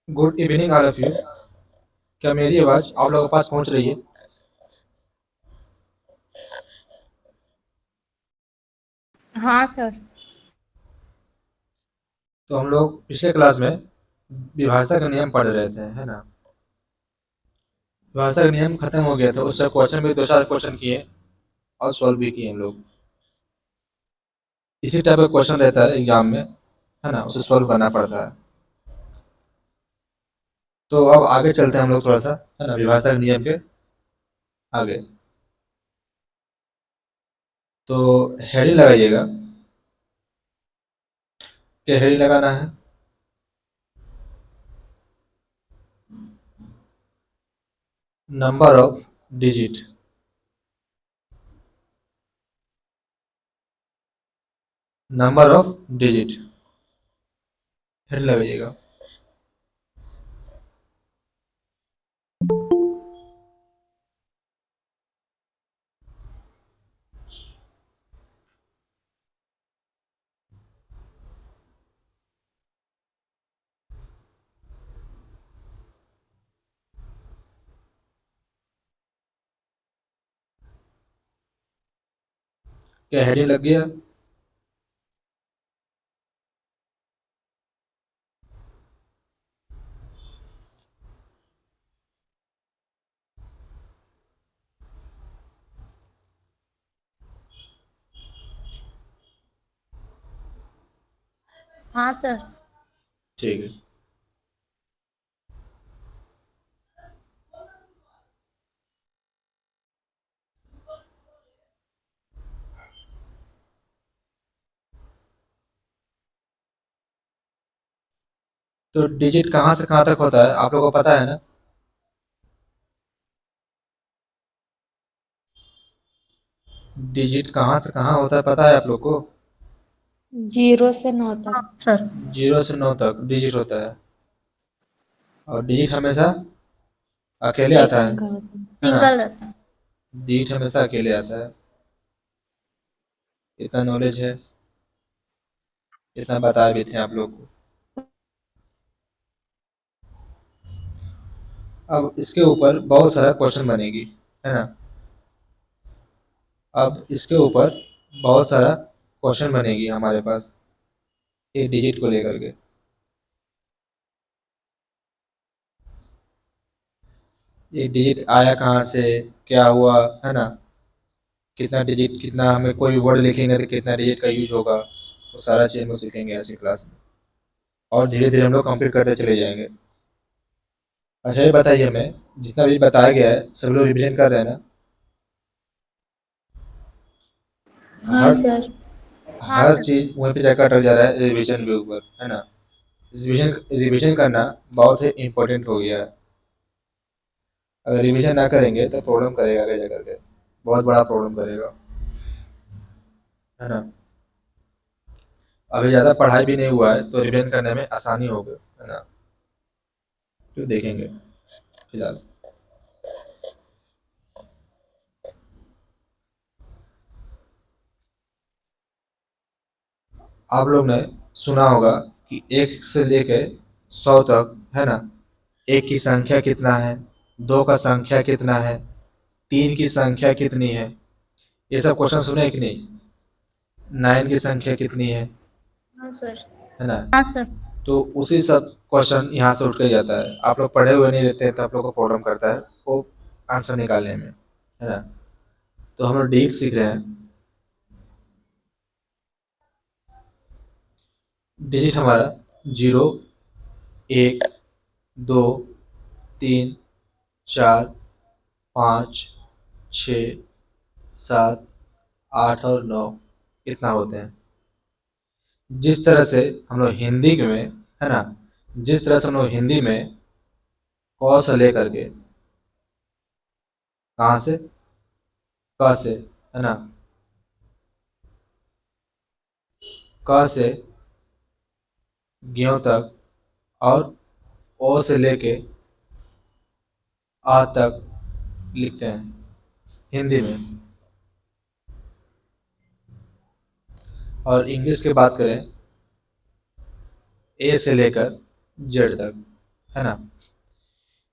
Good evening all of you. क्या मेरी आवाज़ आप लोगों के पास पहुंच रही है? हाँ सर। तो हम लोग पिछले क्लास में विभाषा का नियम पढ़ रहे थे, है ना? विभाषा का नियम खत्म हो गया था, उसका क्वेश्चन भी दो चार क्वेश्चन किए और सॉल्व भी किए हम लोग। इसी टाइप का क्वेश्चन रहता है एग्जाम में, है ना? उसे सॉल्व करना पड़ता है। तो अब आगे चलते हैं हम लोग थोड़ा सा, है ना, विभाषा के नियम के आगे। तो हेडिंग लगाइएगा। क्या हेडिंग लगाना है? Number of digit. Number of digit heading लगाइएगा। क्या हेडिंग लग गया? हाँ सर। ठीक है। तो डिजिट कहाँ से कहाँ तक होता है आप लोगों को पता है ना? डिजिट कहाँ से कहाँ होता है पता है आप लोग को? 0 से 9 तक। सर। 0 से 9 तक डिजिट होता है। और डिजिट हमेशा अकेले आता एक्स है का होता है। है ना? सिंगल रहता है। डिजिट हमेशा अकेले आता है। इतना नॉलेज है, इतना बताए भी थे आप लोग को। अब इसके ऊपर बहुत सारा क्वेश्चन बनेगी, है ना? अब इसके ऊपर बहुत सारा क्वेश्चन बनेगी हमारे पास, ये डिजिट को लेकर के। ये डिजिट आया कहाँ से, क्या हुआ, है ना? कितना डिजिट, कितना हमें कोई वर्ड लिखेंगे तो कितना डिजिट का यूज होगा, वो सारा चीज़ हम लोग सीखेंगे ऐसी क्लास में। और धीरे धीरे हम लोग कंप्लीट करते चले जाएंगे। अच्छा ये बताइए हमें, जितना भी बताया गया है सब लोग रिविजन कर रहे हैं ना? हाँ हर सर। हाँ हर सर। चीज़ वहीं पे जाकर अटक जा रहा है रिविजन के ऊपर, है ना? रिविजन रिविजन करना बहुत ही इम्पोर्टेंट हो गया है। अगर रिविजन ना करेंगे तो प्रॉब्लम करेगा आगे जाकर के, बहुत बड़ा प्रॉब्लम करेगा, है ना? अभी ज़्यादा पढ़ाई भी नहीं हुआ है तो रिविजन करने में आसानी होगी, है ना? तो देखेंगे फिलहाल। आप लोग ने सुना होगा कि 1 से लेके 100 तक, है ना? एक की संख्या कितना है, दो का संख्या कितना है, तीन की संख्या कितनी है, ये सब क्वेश्चन सुने कि नहीं? नाइन की संख्या कितनी हाँ सर। है ना? हाँ सर। तो उसी सब क्वेश्चन यहाँ से उठ के जाता है। आप लोग पढ़े हुए नहीं रहते हैं तो आप लोग को प्रॉब्लम करता है वो आंसर निकालने में, है ना? तो हम लोग डिजिट सीख रहे हैं। डिजिट हमारा 0, 1, 2, 3, 4, 5, 6, 7, 8 और 9 इतना होते हैं। जिस तरह से हम लोग हिंदी में, है ना, जिस तरह से हम लोग हिंदी में क से लेकर के, कहाँ से, क से, है ना, क से ज्यों तक और ओ से लेके आ तक लिखते हैं हिंदी में। और इंग्लिश की बात करें, ए से लेकर जेड तक। है ना।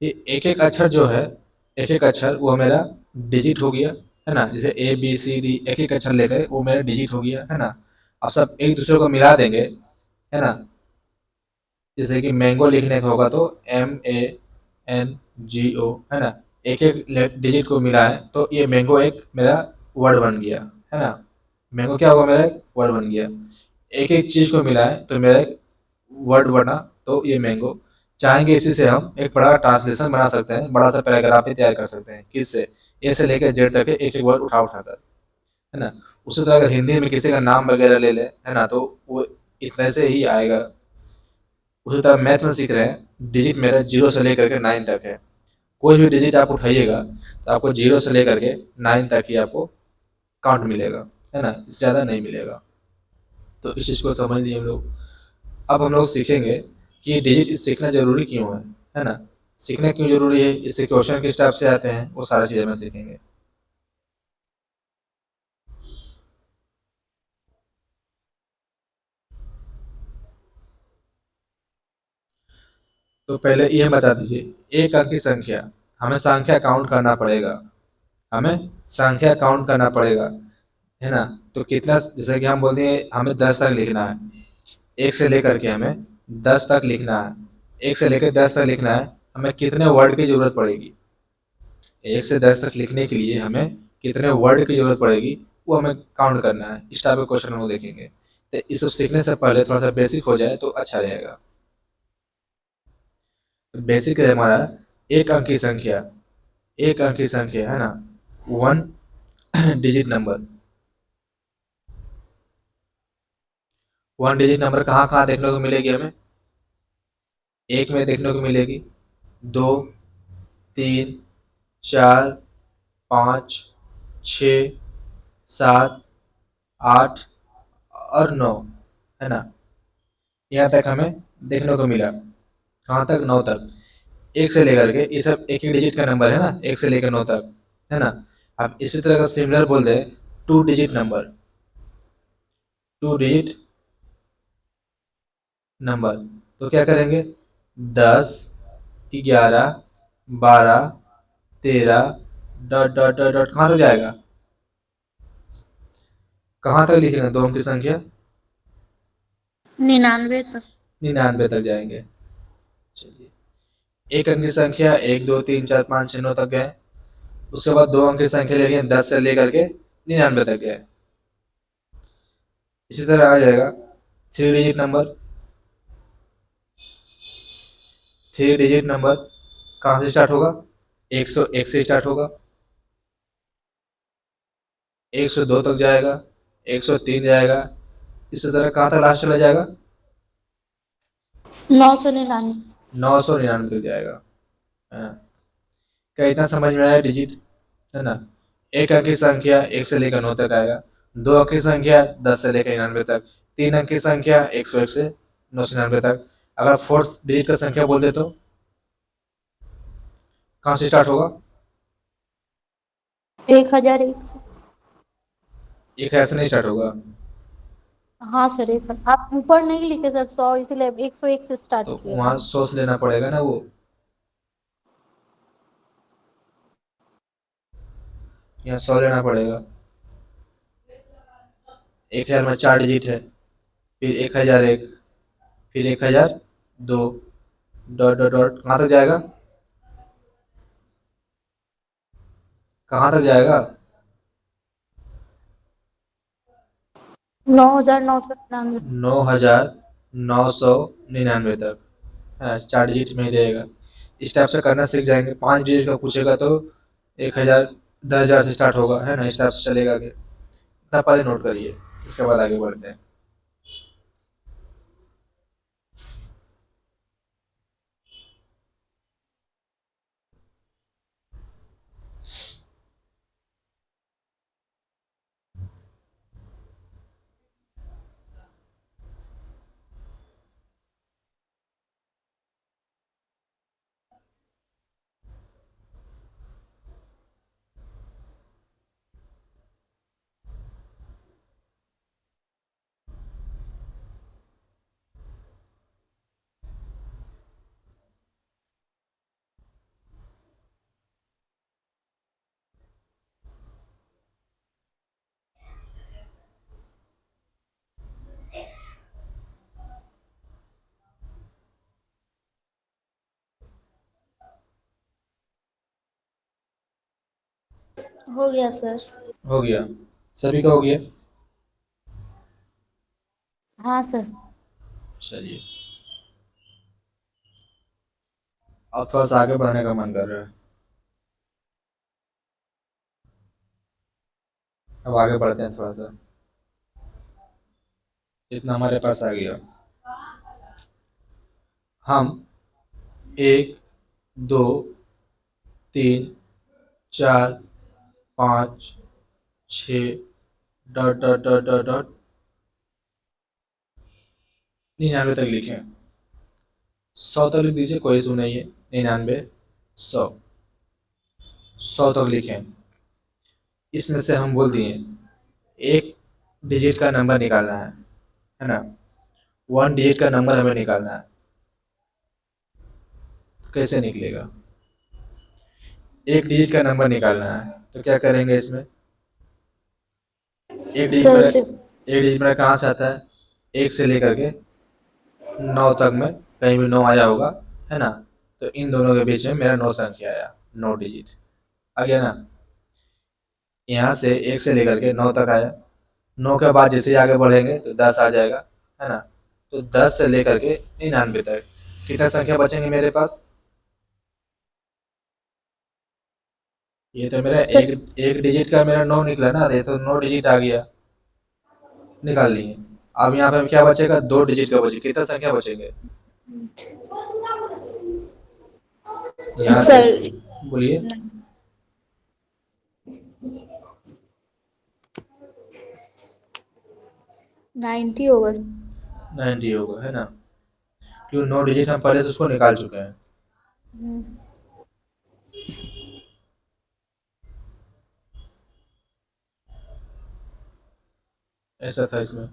ये एक एक अक्षर जो है, एक एक अक्षर वो मेरा डिजिट हो गया, है ना। जैसे ए बी सी डी एक एक अक्षर लेकर वो मेरा डिजिट हो गया, है ना। अब सब एक दूसरे को मिला देंगे, है ना। जैसे कि मैंगो लिखने का होगा तो MANGO, है ना। एक एक डिजिट को मिला है तो ये मैंगो एक मेरा वर्ड बन गया, है ना। मैंगो क्या होगा, मेरा एक वर्ड बन गया। एक एक चीज को मिला है तो मेरा एक वर्ड बना, तो ये मैंगो। चाहेंगे इसी से हम एक बड़ा ट्रांसलेशन बना सकते हैं, बड़ा सा पैराग्राफ भी तैयार कर सकते हैं। किससे? ए से लेकर जेड तक के एक एक वर्ड उठा उठा कर, है ना। उसी तरह अगर हिंदी में किसी का नाम वगैरह ले ले, है ना, तो वो इतने से ही आएगा। उसी तरह मैथ में सीख रहे हैं, डिजिट मेरा 0 से लेकर के 9 तक है। कोई भी डिजिट आप उठाइएगा तो आपको 0 से लेकर के 9 तक ही आपको काउंट मिलेगा, है ना, इससे ज़्यादा नहीं मिलेगा। तो इस चीज़ को समझ लिए हम लोग। अब हम लोग सीखेंगे कि डिजिट सीखना ज़रूरी क्यों है ना। सीखना क्यों ज़रूरी है, इससे क्वेश्चन किस टाइप से आते हैं, वो सारी चीज़ें में सीखेंगे। तो पहले ये बता दीजिए, एक अंक की संख्या, हमें संख्या काउंट करना पड़ेगा, हमें संख्या काउंट करना पड़ेगा, है ना। तो कितना, जैसे कि हम बोलते हैं हमें 10 तक लिखना है, एक से लेकर के हमें 10 तक लिखना है। एक से लेकर 10 तक लिखना है, हमें कितने वर्ड की जरूरत पड़ेगी? एक से 10 तक लिखने के लिए हमें कितने वर्ड की जरूरत पड़ेगी, वो हमें काउंट करना है। इस टाइप के क्वेश्चन हम लोग देखेंगे। तो इस सब सीखने से पहले थोड़ा सा बेसिक हो जाए तो अच्छा रहेगा। बेसिक है हमारा एक अंक की संख्या, एक अंक की संख्या, है ना, one digit number. One digit number कहाँ कहाँ देखने को मिलेगी हमें? एक में देखने को मिलेगी, दो, तीन, चार, पाँच, छ, सात, आठ और नौ, है ना। यहाँ तक हमें देखने को मिला। कहाँ तक? नौ तक। एक से लेकर के, ये सब एक ही डिजिट का नंबर है ना, एक से लेकर नौ तक, है ना। अब इसी तरह का सिमिलर बोल दे, two digit number, two digit number. तो क्या करेंगे? 10, 11, 12, 13, डॉट डॉट डॉट डॉट, कहाँ तक जाएगा? कहाँ तक लिखेंगे दो अंक की संख्या? 99 तक। 99 तक जाएंगे। चलिए, एक अंक की संख्या 1 2 3 4 5 6 9 तक गए। उसके बाद दो अंक की संख्या ले लिए 10 से लेकर के 99 तक गए। इसी तरह आ जाएगा three digit number. Three digit number कहाँ से स्टार्ट होगा? 101 से स्टार्ट होगा, 102 तक जाएगा, 103 जाएगा। इसी तरह कहाँ तक लास्ट चला जाएगा? 999। 999 तक जाएगा। हाँ। क्या इतना समझ में आया डिजिट, है ना। एक अंक की संख्या 1 से लेकर 9 तक आएगा, दो अंक की संख्या 10 से लेकर 99 तक, तीन अंक की संख्या 101 से 999 तक। अगर फोर्थ डिजिट का संख्या बोल दे तो कहाँ से स्टार्ट होगा? 1001 से। एक ऐसे नहीं स्टार्ट होगा। हाँ सर, एक आप ऊपर नहीं लिखे सर 100, इसलिए 101 से स्टार्ट तो किया वहां था। 100 से लेना पड़ेगा ना वो। यहाँ 100 लेना पड़ेगा। 1000 में 4 डिजिट है, फिर 1001, फिर 1002, डॉट डॉट डॉट, कहाँ तक जाएगा? कहाँ तक जाएगा? 9999। 9999 तक, हाँ, 4 डिजिट में ही रहेगा। इस टाइप से करना सीख जाएंगे। 5 डिजिट का पूछेगा तो 1000, 10,000 से स्टार्ट होगा, है ना। इस टाइप से चलेगा आगे। इतना पहले नोट करिए, इसके बाद आगे बढ़ते हैं। हो गया सर। हो गया। सभी का हो गया। हाँ सर। चलिए, अब थोड़ा सा आगे बढ़ने का मन कर रहा है। अब आगे बढ़ते हैं थोड़ा सा। इतना हमारे पास आ गया। हम 1, 2, 3, 4, 5, 6 dot dot dot dot dot 99 तक लिखें। 100 तक लिख दीजिए, कोई इशू नहीं है। 99, 100, 100 तक लिखें। इसमें से हम बोल दिए एक डिजिट का नंबर निकालना है ना। 1 डिजिट का नंबर हमें निकालना है। तो कैसे निकलेगा? एक डिजिट का नंबर निकालना है तो क्या करेंगे इसमें? एक डिजिट सर मेरा सिर्फ एक डिजिट मेरा कहाँ से आता है? 1 से लेकर के 9 तक में कहीं भी 9 आया होगा, है ना। तो इन दोनों के बीच में मेरा 9 संख्या आया, 9 डिजिट आ गया ना। यहाँ से 1 से लेकर के 9 तक आया। 9 के बाद जैसे ही आगे बढ़ेंगे तो 10 आ जाएगा, है ना। तो 10 से लेकर के 99 तक कितने संख्या बचेंगे मेरे पास? ये तो मेरा सर। एक डिजिट का मेरा 9 निकला ना, ये तो 9 डिजिट आ गया, निकाल लिए। अब यहाँ पे क्या बचेगा? 2 डिजिट का बचेगा। कितना संख्या बचेंगे यहाँ से? सर बोलिए। 90 होगा। 90 होगा, है ना। क्यों? 9 डिजिट हम पहले से उसको निकाल चुके हैं। हम्म, ऐसा था इसमें।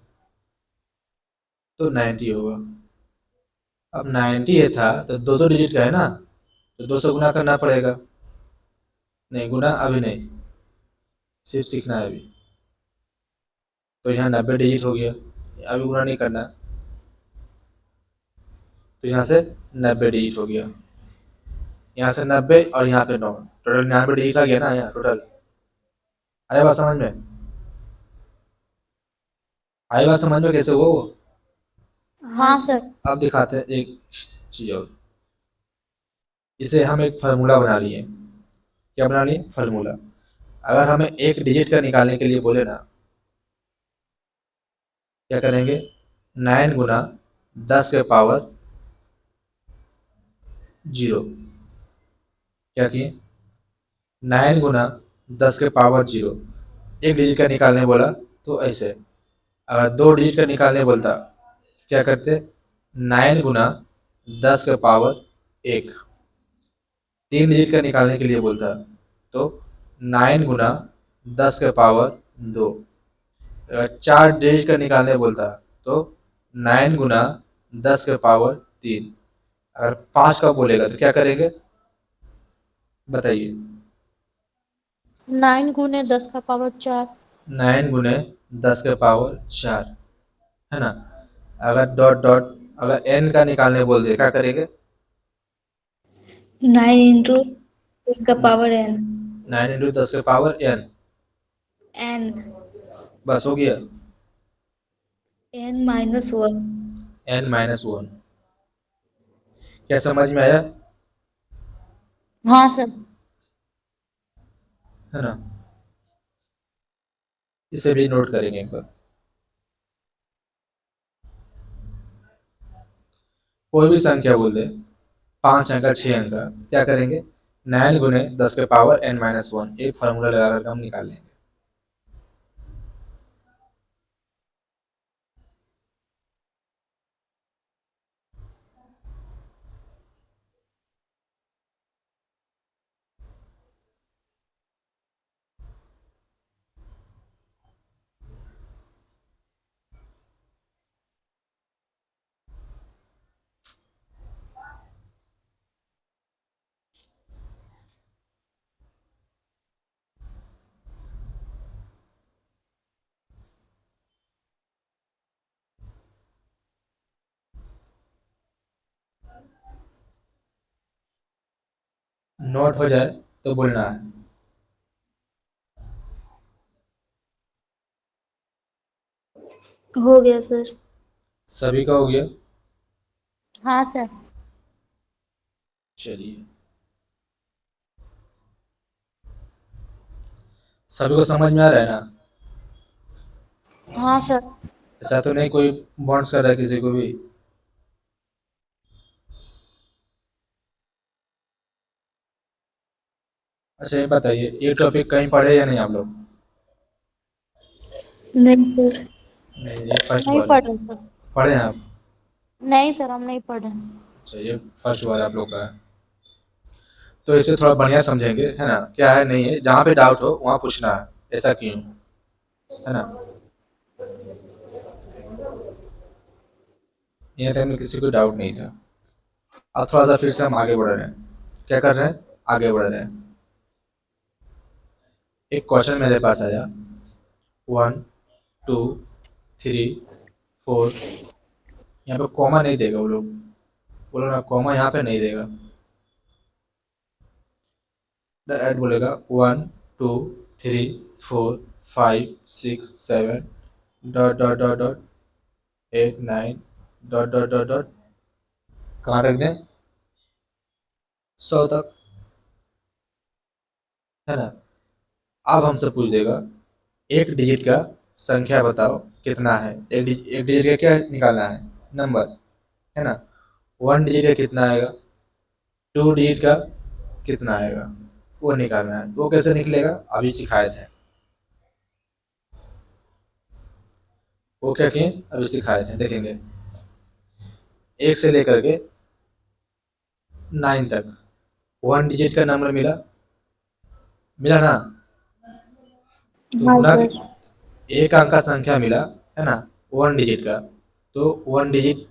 तो 90 होगा। अब 90 ये था तो दो दो डिजिट का है ना, तो 2 से गुना करना पड़ेगा। नहीं, गुना अभी नहीं, सिर्फ सीखना है अभी। तो यहाँ 90 डिजिट हो गया, अभी गुना नहीं करना। तो यहाँ से 90 डिजिट हो गया, यहाँ से 90 और यहाँ पे 9, टोटल 99 डिजिट आ गया ना यहाँ टोटल। आया बात समझ में? आई बात समझ में कैसे हुआ वो? हाँ सर। अब दिखाते हैं एक चीज और। इसे हम एक फार्मूला बना लिए। क्या बना लिए? फार्मूला। अगर हमें एक डिजिट का निकालने के लिए बोले ना, क्या करेंगे? 9 गुना 10 के पावर 0। क्या किए? 9 गुना 10 के पावर 0। एक डिजिट का निकालने बोला तो ऐसे। अगर दो डिजिट का निकालने बोलता क्या करते? 9 गुना 10 के पावर 1। तीन डिजिट का निकालने के लिए बोलता तो 9 गुना 10 के पावर 2। अगर चार डिजिट का निकालने बोलता तो 9 गुना 10 के पावर 3। अगर 5 का बोलेगा तो क्या करेंगे? बताइए। 9 गुने 10 का पावर 4। 9 गुने 10 के पावर 4, है ना। अगर डॉट डॉट अगर एन का निकालने बोल दे क्या करेंगे? 9 इंटू 10 का पावर n। 9 इंटू 10 के पावर एन। n। बस हो गया। n-1। n-1। क्या समझ में आया? हाँ सर। है ना। इसे भी नोट करेंगे एक बार। कोई भी संख्या बोल दे, 5 अंक का 6 अंक का, क्या करेंगे? 9 गुने 10 के पावर n-1 एक फार्मूला लगा करके हम निकाल लेंगे। नोट हो जाए तो बोलना है। हो गया सर। सभी का हो गया? हाँ सर। चलिए, सभी को समझ में आ रहा है ना? हाँ सर। ऐसा तो नहीं कोई बॉन्ड्स कर रहा है किसी को भी? अच्छा ये बताइए, ये टॉपिक कहीं पढ़े या नहीं आप लोग? नहीं सर। नहीं, ये फर्स्ट नहीं बार है। पढ़े सर। पढ़े हैं आप? नहीं सर, हम नहीं पढ़े। अच्छा, ये फर्स्ट बार आप लोग का है। तो इसे थोड़ा बढ़िया समझेंगे, है ना? क्या है नहीं है, जहाँ पे डाउट हो वहाँ पूछना है, ऐसा क्यों, है ना? यहाँ तक में किसी को डाउट नहीं था। अब थोड़ा सा फिर से हम आगे बढ़ रहे हैं। क्या कर रहे हैं? आगे बढ़ रहे हैं। एक क्वेश्चन मेरे पास आया, 1 2 3 4। यहाँ पे कॉमा नहीं देगा वो लोग, बोलो ना कॉमा यहाँ पे नहीं देगा। ऐड बोलेगा 1 2 3 4 5 6 7 dot dot dot dot 8 9 dot dot dot dot, कहाँ तक दें? 100 तक, है ना? अब हमसे पूछ देगा एक डिजिट का संख्या बताओ कितना है। एक डिजिट का क्या निकालना है? नंबर, है ना? 1 डिजिट का कितना आएगा, 2 डिजिट का कितना आएगा, वो निकालना है। वो कैसे निकलेगा अभी सिखाए थे। वो क्या किए अभी सिखाए थे, देखेंगे। 1 से लेकर के 9 तक 1 डिजिट का नंबर मिला, मिला ना? तो हाँ गुना, सर। एक अंक का संख्या मिला, है ना? 1 डिजिट का, तो 1 डिजिट,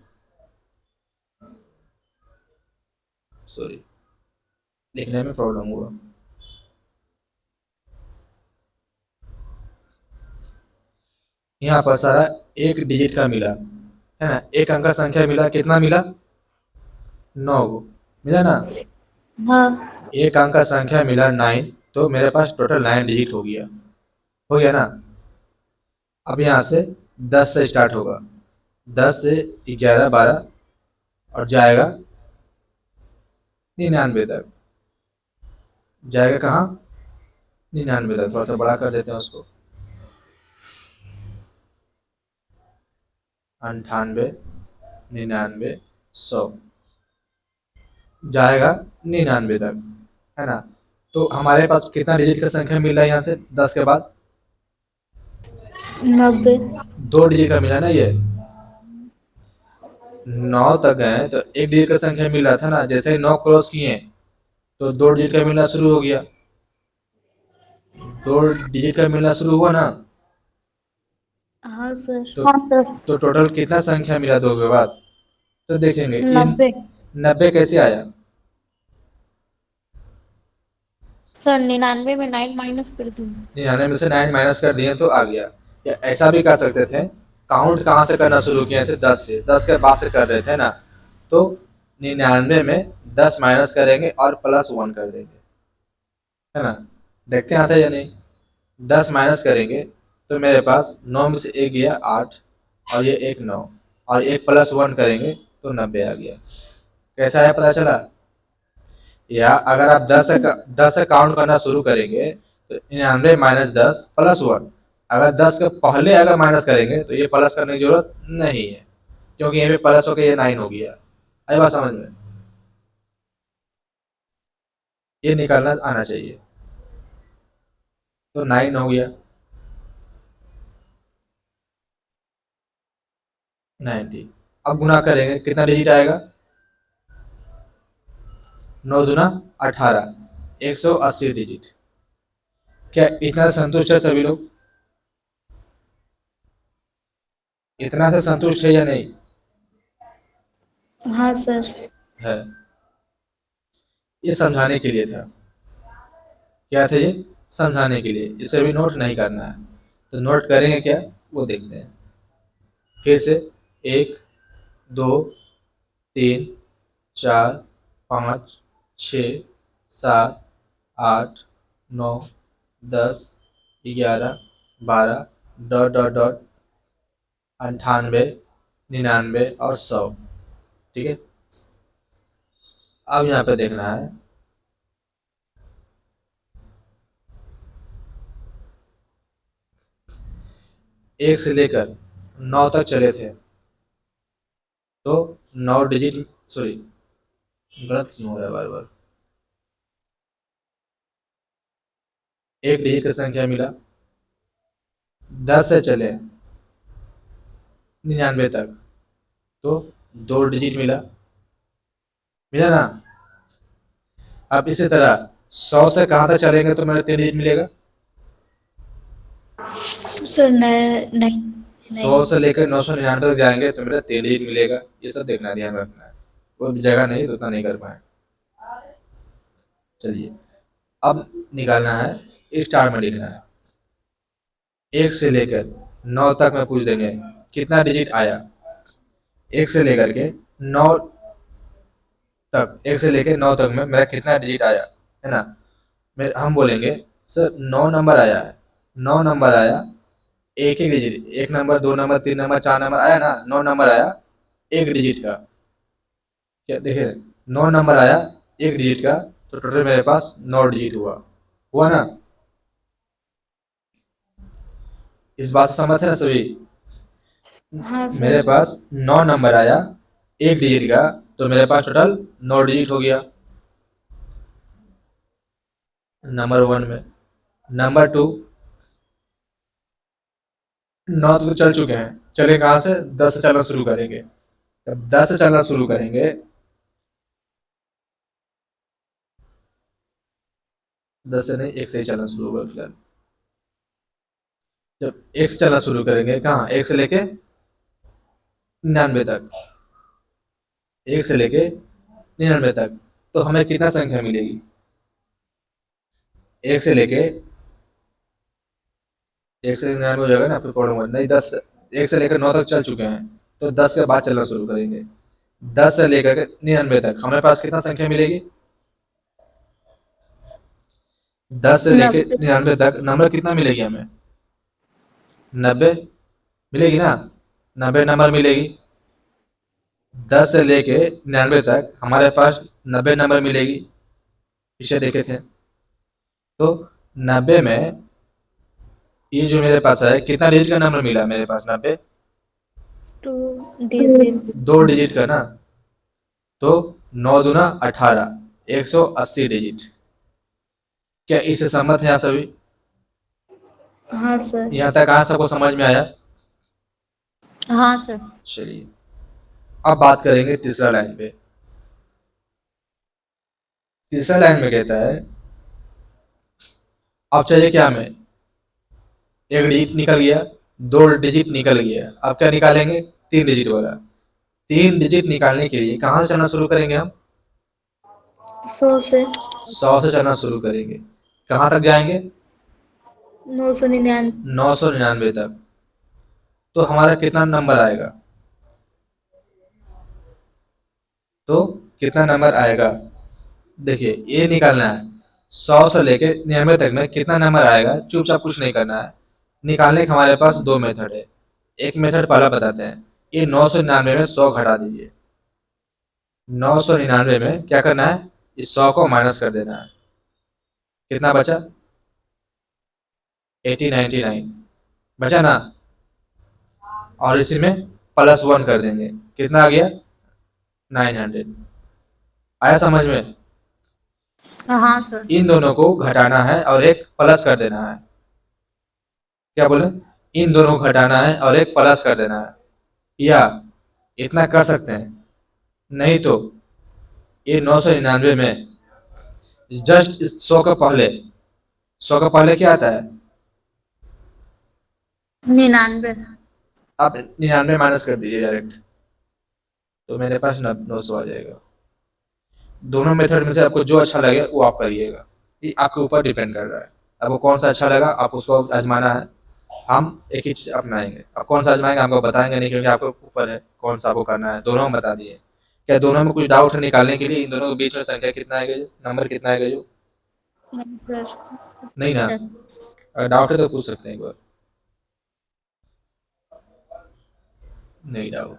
सॉरी लिखने में प्रॉब्लम हुआ। यहाँ पर सारा 1 डिजिट का मिला, है ना? एक अंक का संख्या मिला, कितना मिला? 9 मिला ना? हाँ। एक अंक का संख्या मिला 9, तो मेरे पास टोटल 9 डिजिट हो गया। हो गया ना? अब यहाँ से 10 से स्टार्ट होगा, 10 से 11 12 और जाएगा 99 तक। जाएगा कहाँ? 99 तक। थोड़ा सा बड़ा कर देते हैं उसको। 98 99 100, जाएगा 99 तक, है ना? तो हमारे पास कितना डिजिट का संख्या मिल रहा है यहाँ से 10 के बाद? 90। 2 डिजिट का मिला ना ये। 9 तक गए तो 1 डिजिट का संख्या मिल रहा था ना, जैसे ही 9 क्रॉस किए तो 2 डिजिट का मिलना शुरू हो गया। 2 डिजिट का मिलना शुरू हुआ ना? हाँ सर। तो हाँ सर। तो टोटल कितना संख्या मिला 2 के बाद? तो देखेंगे ये 90। 90 कैसे आया? सर 99 में 9 माइनस कर दी। 99 में से 9 माइनस कर दिए तो आ गया। या ऐसा भी कर सकते थे, काउंट कहाँ से करना शुरू किए थे? 10 से, 10 के बाद से कर रहे थे ना, तो 99 में 10 माइनस करेंगे और +1 कर देंगे, है ना? देखते हैं आता है या नहीं। 10 माइनस करेंगे तो मेरे पास 9 में से एक गया 8, और ये एक 9, और एक +1 करेंगे तो 90 आ गया। कैसा है पता चला? या अगर आप 10 से काउंट करना शुरू करेंगे तो 99 माइनस 10 +1। अगर 10 के पहले अगर माइनस करेंगे तो ये प्लस करने की जरूरत नहीं है, क्योंकि यहाँ पे प्लस होकर ये 9 हो गया। आई बात समझ में? ये निकालना आना चाहिए। तो 9 हो गया, 90। अब गुना करेंगे कितना डिजिट आएगा? 9 दूना 18, 180 डिजिट। क्या इतना संतुष्ट है सभी लोग? इतना से संतुष्ट है या नहीं? हाँ सर। है। ये समझाने के लिए था। क्या था ये? समझाने के लिए। इसे भी नोट नहीं करना है। तो नोट करेंगे क्या, वो देखते हैं। फिर से 1 2 3 4 5 6 7 8 9 10 11 12 डॉट डॉट डॉट 98, 99 और 100। ठीक है, अब यहाँ पे देखना है एक से लेकर 9 तक चले थे, तो 9 डिजिट, सॉरी गलत क्यों हो रहा है बार बार, एक डिजिट की संख्या मिला। 10 से चले 99 तक, तो 2 डिजिट मिला, मिला ना। अब इसी तरह 100 से कहाँ तक चलेंगे तो मेरा 3 डिजिट मिलेगा। सर नहीं 100 नहीं। से लेकर 999 तक जाएंगे तो मेरा 3 डिजिट मिलेगा। ये सब देखना, ध्यान रखना है, कोई जगह नहीं तो उतना नहीं कर पाए। चलिए, अब निकालना है, स्टार में लिखना है। 1 से लेकर 9 तक में पूछ देंगे कितना डिजिट आया। 1 से लेकर के 9 तक, 1 से लेकर 9 तक में मेरा कितना डिजिट आया, है ना। हम बोलेंगे सर 9 नंबर आया है, 9 नंबर आया, एक एक digit, 1 number, 2 number, 3 number, 4 number आया ना, 9 नंबर आया एक डिजिट का। क्या देखिए, 9 नंबर आया एक डिजिट का, तो टोटल मेरे पास 9 डिजिट हुआ, हुआ ना। इस बात से सहमत है ना सभी। हाँ मेरे सर। पास 9 नंबर आया एक डिजिट का, तो मेरे पास टोटल 9 डिजिट हो गया, नंबर 1 में। नंबर 2, 9 तो चल चुके हैं, चले कहाँ से, 10 से चलना शुरू करेंगे। जब 10 से चलना शुरू करेंगे, 10 से नहीं, 1 से ही चलना शुरू होगा फिलहाल। जब 1 से चलना शुरू करेंगे, कहाँ, 1 से लेके 99 तक, 1 से लेके 99 तक, तो हमें कितना संख्या मिलेगी। 1 से लेके, 1 से 99 हो जाएगा ना, फिर पढ़ूंगा नहीं, 10, 1 से लेकर 9 तक चल चुके हैं, तो 10 के बाद चलना शुरू करेंगे। 10 से लेकर के 99 तक हमारे पास कितना संख्या मिलेगी। 10 से लेके 90। 99 तक नंबर कितना मिलेगी हमें, 90 मिलेगी ना, 90 नंबर मिलेगी। 10 से लेके 99 तक हमारे पास 90 नंबर मिलेगी, पीछे देखे थे। तो 90 में ये जो मेरे पास है, कितना डिजिट का नंबर मिला मेरे पास, 90, 2 डिजिट। 2 डिजिट का ना। तो 9 दूना 18, 180 डिजिट। क्या इससे सहमत है यहाँ सभी। हाँ सर। यहाँ तक कहाँ सबको समझ में आया। हाँ सर। चलिए, अब बात करेंगे तीसरा लाइन पे। तीसरा लाइन में कहता है, अब चाहिए क्या हमें, एक डिजिट निकल गया, 2 डिजिट निकल गया, अब क्या निकालेंगे, 3 डिजिट वाला। 3 डिजिट निकालने के लिए कहाँ से चलना शुरू करेंगे हम, 100 से। 100 से चलना शुरू करेंगे, कहाँ तक जाएंगे, 999। 999 तक। तो हमारा कितना नंबर आएगा, तो कितना नंबर आएगा, देखिए ये निकालना है। 100 से लेके 99 तक में कितना नंबर आएगा, चुपचाप कुछ नहीं करना है। निकालने के हमारे पास 2 मेथड है। एक मेथड पहला बताते हैं, ये 999 में 100 घटा दीजिए। 999 में क्या करना है, इस 100 को माइनस कर देना है, कितना बचा, 8099 बचा ना। और इसी में +1 कर देंगे, कितना आ गया, 900। आया समझ में। हाँ सर। इन दोनों को घटाना है और एक प्लस कर देना है। क्या बोले, इन दोनों को घटाना है और एक प्लस कर देना है, या इतना कर सकते हैं। नहीं तो ये 999 में जस्ट इस 100 का पहले, 100 का पहले क्या आता है, 99। आप 99 माइनस कर दीजिए डायरेक्ट, तो मेरे पास 900 आ जाएगा। दोनों मेथड में से आपको जो अच्छा लगे वो आप करिएगा, ये आपके ऊपर डिपेंड कर रहा है। आपको कौन सा अच्छा लगा आप उसको आजमाना है। हम एक ही चीज अपनाएंगे, आप कौन सा आजमाएंगे हमको बताएंगे नहीं, क्योंकि आपके ऊपर है कौन सा आपको करना है। दोनों हम बता दिए। क्या दोनों में कुछ डाउट है निकालने के लिए, इन दोनों के बीच में संख्या कितना आएगा, जो नंबर कितना आएगा जो, नहीं सर। नहीं ना। अगर डाउट है तो पूछ सकते हैं एक बार। नहीं डाउट।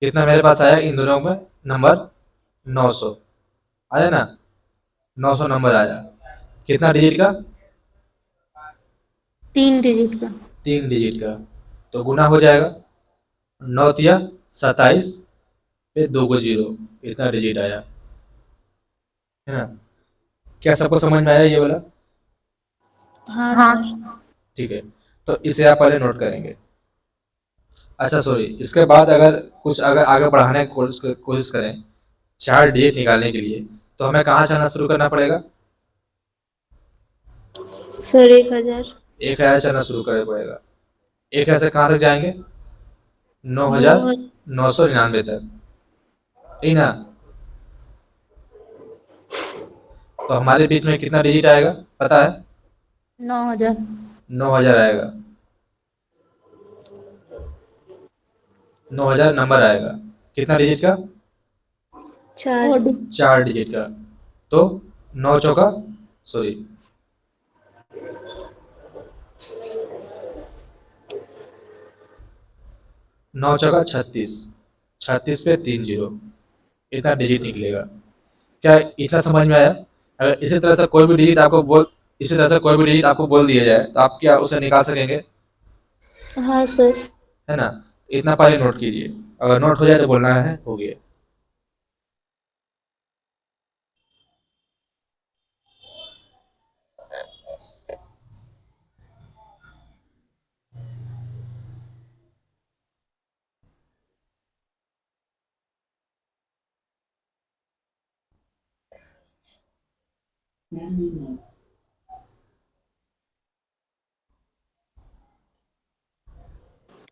कितना मेरे पास आया इन दोनों में नंबर? 900 आया ना? 900 नंबर आया। कितना डिजिट का? 3 डिजिट का। 3 डिजिट का। तो गुना हो जाएगा, 9 तिया 27 पे 2 को 0, इतना डिजिट आया, है ना? क्या सबको समझ में आया ये वाला? हाँ हाँ। सर। ठीक है, तो इसे आप पहले नोट करेंगे। अच्छा सॉरी, इसके बाद अगर कुछ अगर आगे बढ़ाने की कोशिश करें 4 डिजिट निकालने के लिए, तो हमें कहाँ चलना शुरू करना पड़ेगा? सर 1,000। 1000 चलना शुरू करना पड़ेगा। 1000 से कहाँ तक जाएंगे? नौ नौ हजार 999 तक, ठीक ना? तो हमारे बीच में कितना डिजिट आएगा पता है? 9,000। 9000 आएगा। 9000 नंबर आएगा। कितना डिजिट का? 4। 4 डिजिट का। तो 9 चौका सॉरी 9 चौका 36, 36 पे 3 0, इतना डिजिट निकलेगा। क्या इतना समझ में आया? अगर इसी तरह से कोई भी डिजिट आपको बोल इसी तरह से कोई भी डिजिट आपको बोल दिया जाए तो आप क्या उसे निकाल सकेंगे? हाँ सर। है ना? इतना पहले नोट कीजिए, अगर नोट हो जाए तो बोलना है हो गया।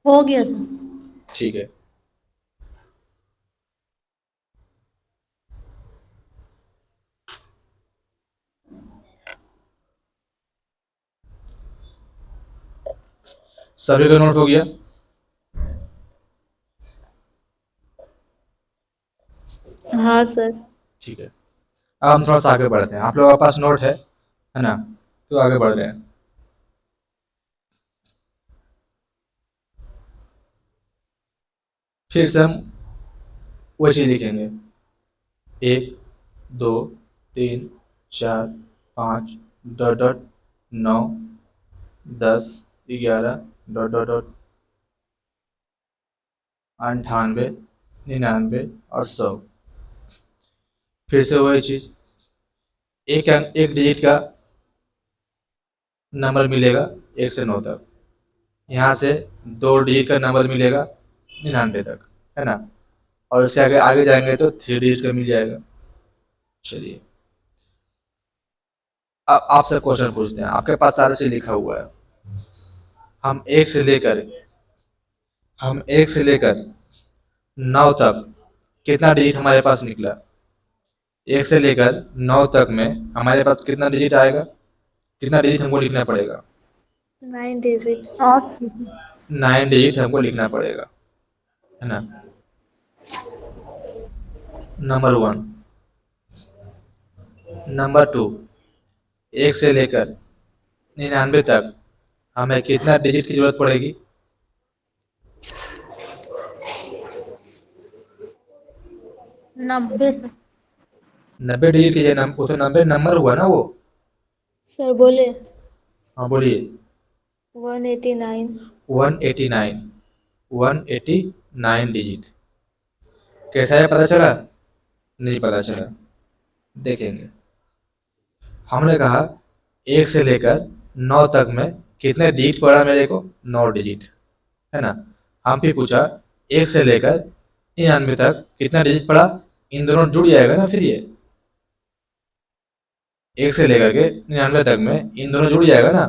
हो गया सर। ठीक है, सभी का नोट हो गया? हाँ सर। ठीक है, अब हम थोड़ा सा आगे बढ़ते हैं। आप लोगों के पास नोट है ना? तो आगे बढ़ रहे हैं। फिर से हम वही चीज लिखेंगे, 1 2 3 4 5 dot dot 9 10 11 dot dot dot 98 99 और 100। फिर से वही चीज, एक डिजिट का नंबर मिलेगा 1 से 9 तक, यहाँ से 2 डिजिट का नंबर मिलेगा 99 तक, है ना? और उसके आगे आगे जाएंगे तो 3 डिजिट का मिल जाएगा। चलिए, अब आपसे क्वेश्चन पूछते हैं, आपके पास सारे से लिखा हुआ है। हम एक से लेकर हम 1 से लेकर 9 तक कितना डिजिट हमारे पास निकला? 1 से लेकर 9 तक में हमारे पास कितना डिजिट आएगा? कितना डिजिट हमको लिखना पड़ेगा? 9 डिजिट। 9 डिजिट हमको लिखना पड़ेगा, है ना? नंबर 1। नंबर 2, 1 से लेकर 99 तक हमें कितना डिजिट की जरूरत पड़ेगी? 90 सर। 90 डिजिट की वो तो 90 नंबर हुआ ना वो? सर बोले हाँ बोलिए। 189। 189, 189 डिजिट। कैसा है पता चला? नहीं पता चला, देखेंगे। हमने कहा 1 से लेकर 9 तक में कितने डिजिट पड़ा मेरे को? 9 डिजिट, है ना? हम भी पूछा 1 से लेकर 99 तक कितना डिजिट पड़ा? इन दोनों जुड़ जाएगा ना फिर ये 1 से लेकर के 99 तक में इन दोनों जुड़ जाएगा ना?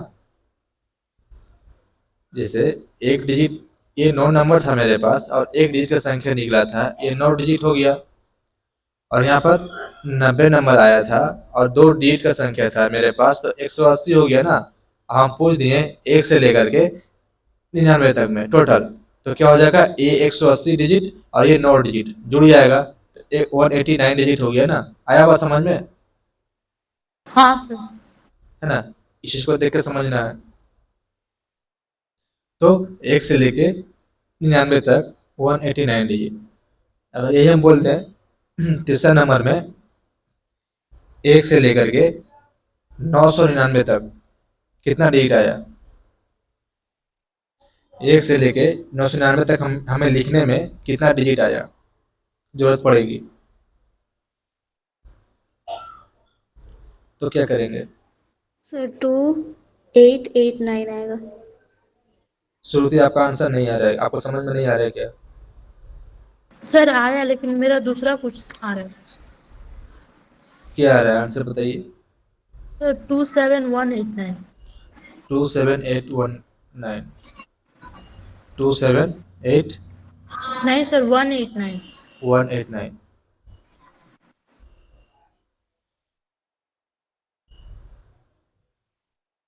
जैसे एक डिजिट, ये 9 नंबर था मेरे पास और एक डिजिट का संख्या निकला था, ये 9 डिजिट हो गया। और यहाँ पर 90 नंबर आया था और 2 डिजिट का संख्या था मेरे पास, तो 180 हो गया ना? हम पूछ दिए 1 से लेकर के 99 तक में टोटल, तो क्या हो जाएगा? ये 180 डिजिट और ये 9 डिजिट जुड़ जाएगा। 189 डिजिट हो गया ना, आया हुआ समझ में, हाँ सर। है ना। इस चीज को देख के समझना है। तो 1 से लेके 99 तक 189 डिजिट। अगर यही हम बोलते हैं तीसरा नंबर में 1 से लेकर के 999 तक कितना डिजिट आया। 1 से लेके 999 तक हमें लिखने में कितना डिजिट आया, जरूरत पड़ेगी, तो क्या करेंगे। सर 2889 आएगा। श्रुति आपका आंसर नहीं आ रहा है, आपको समझ में नहीं आ रहा है क्या। सर आया, लेकिन मेरा दूसरा कुछ आ रहा है। क्या आ रहा है आंसर बताइए। सर 27189। 27819, 278 नहीं सर, 189। 189।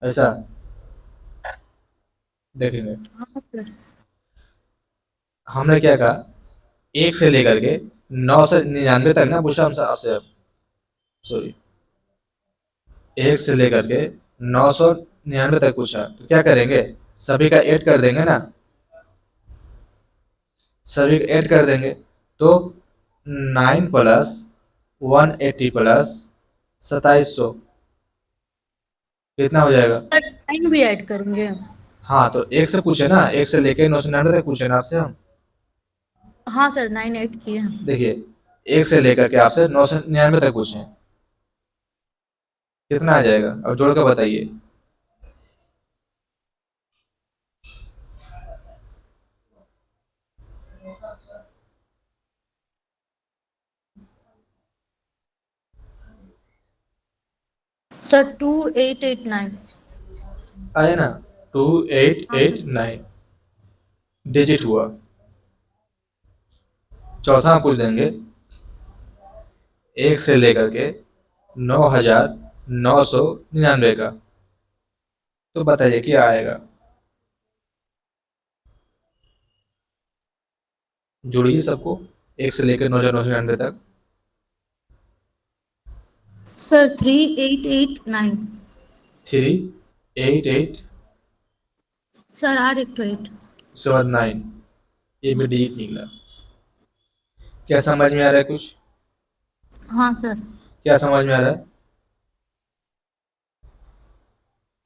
ऐसा देखेंगे। हाँ सर। हमने क्या कहा, 1 से लेकर के 999 तक ना पूछा हमसे आपसे, अब सॉरी, 1 से लेकर के 999 तक पूछा, तो क्या करेंगे, सभी का ऐड कर देंगे ना, सभी का ऐड कर देंगे। तो 9 प्लस 180 प्लस 2700 कितना हो जाएगा। सर टाइम भी ऐड करेंगे। हाँ तो 1 से पूछे ना, 1 से लेके 999 तक पूछे ना आपसे हम। हाँ सर, 98 किए हैं। देखिए 1 से लेकर के आपसे 999 तक पूछे, कितना आ जाएगा, अब जोड़ कर बताइए। सर 2889। आया ना, 2889 डिजिट हुआ। चौथा हम पूछ देंगे 1 से लेकर के 9999 का, तो बताइए क्या आएगा। जोड़िए सबको, 1 से लेकर 9999 तक। सर 3889। 388 सर आर एक तो 8। 79, ये भी डिजिट निकला। क्या समझ में आ रहा है कुछ, हाँ सर। क्या समझ में आ रहा है।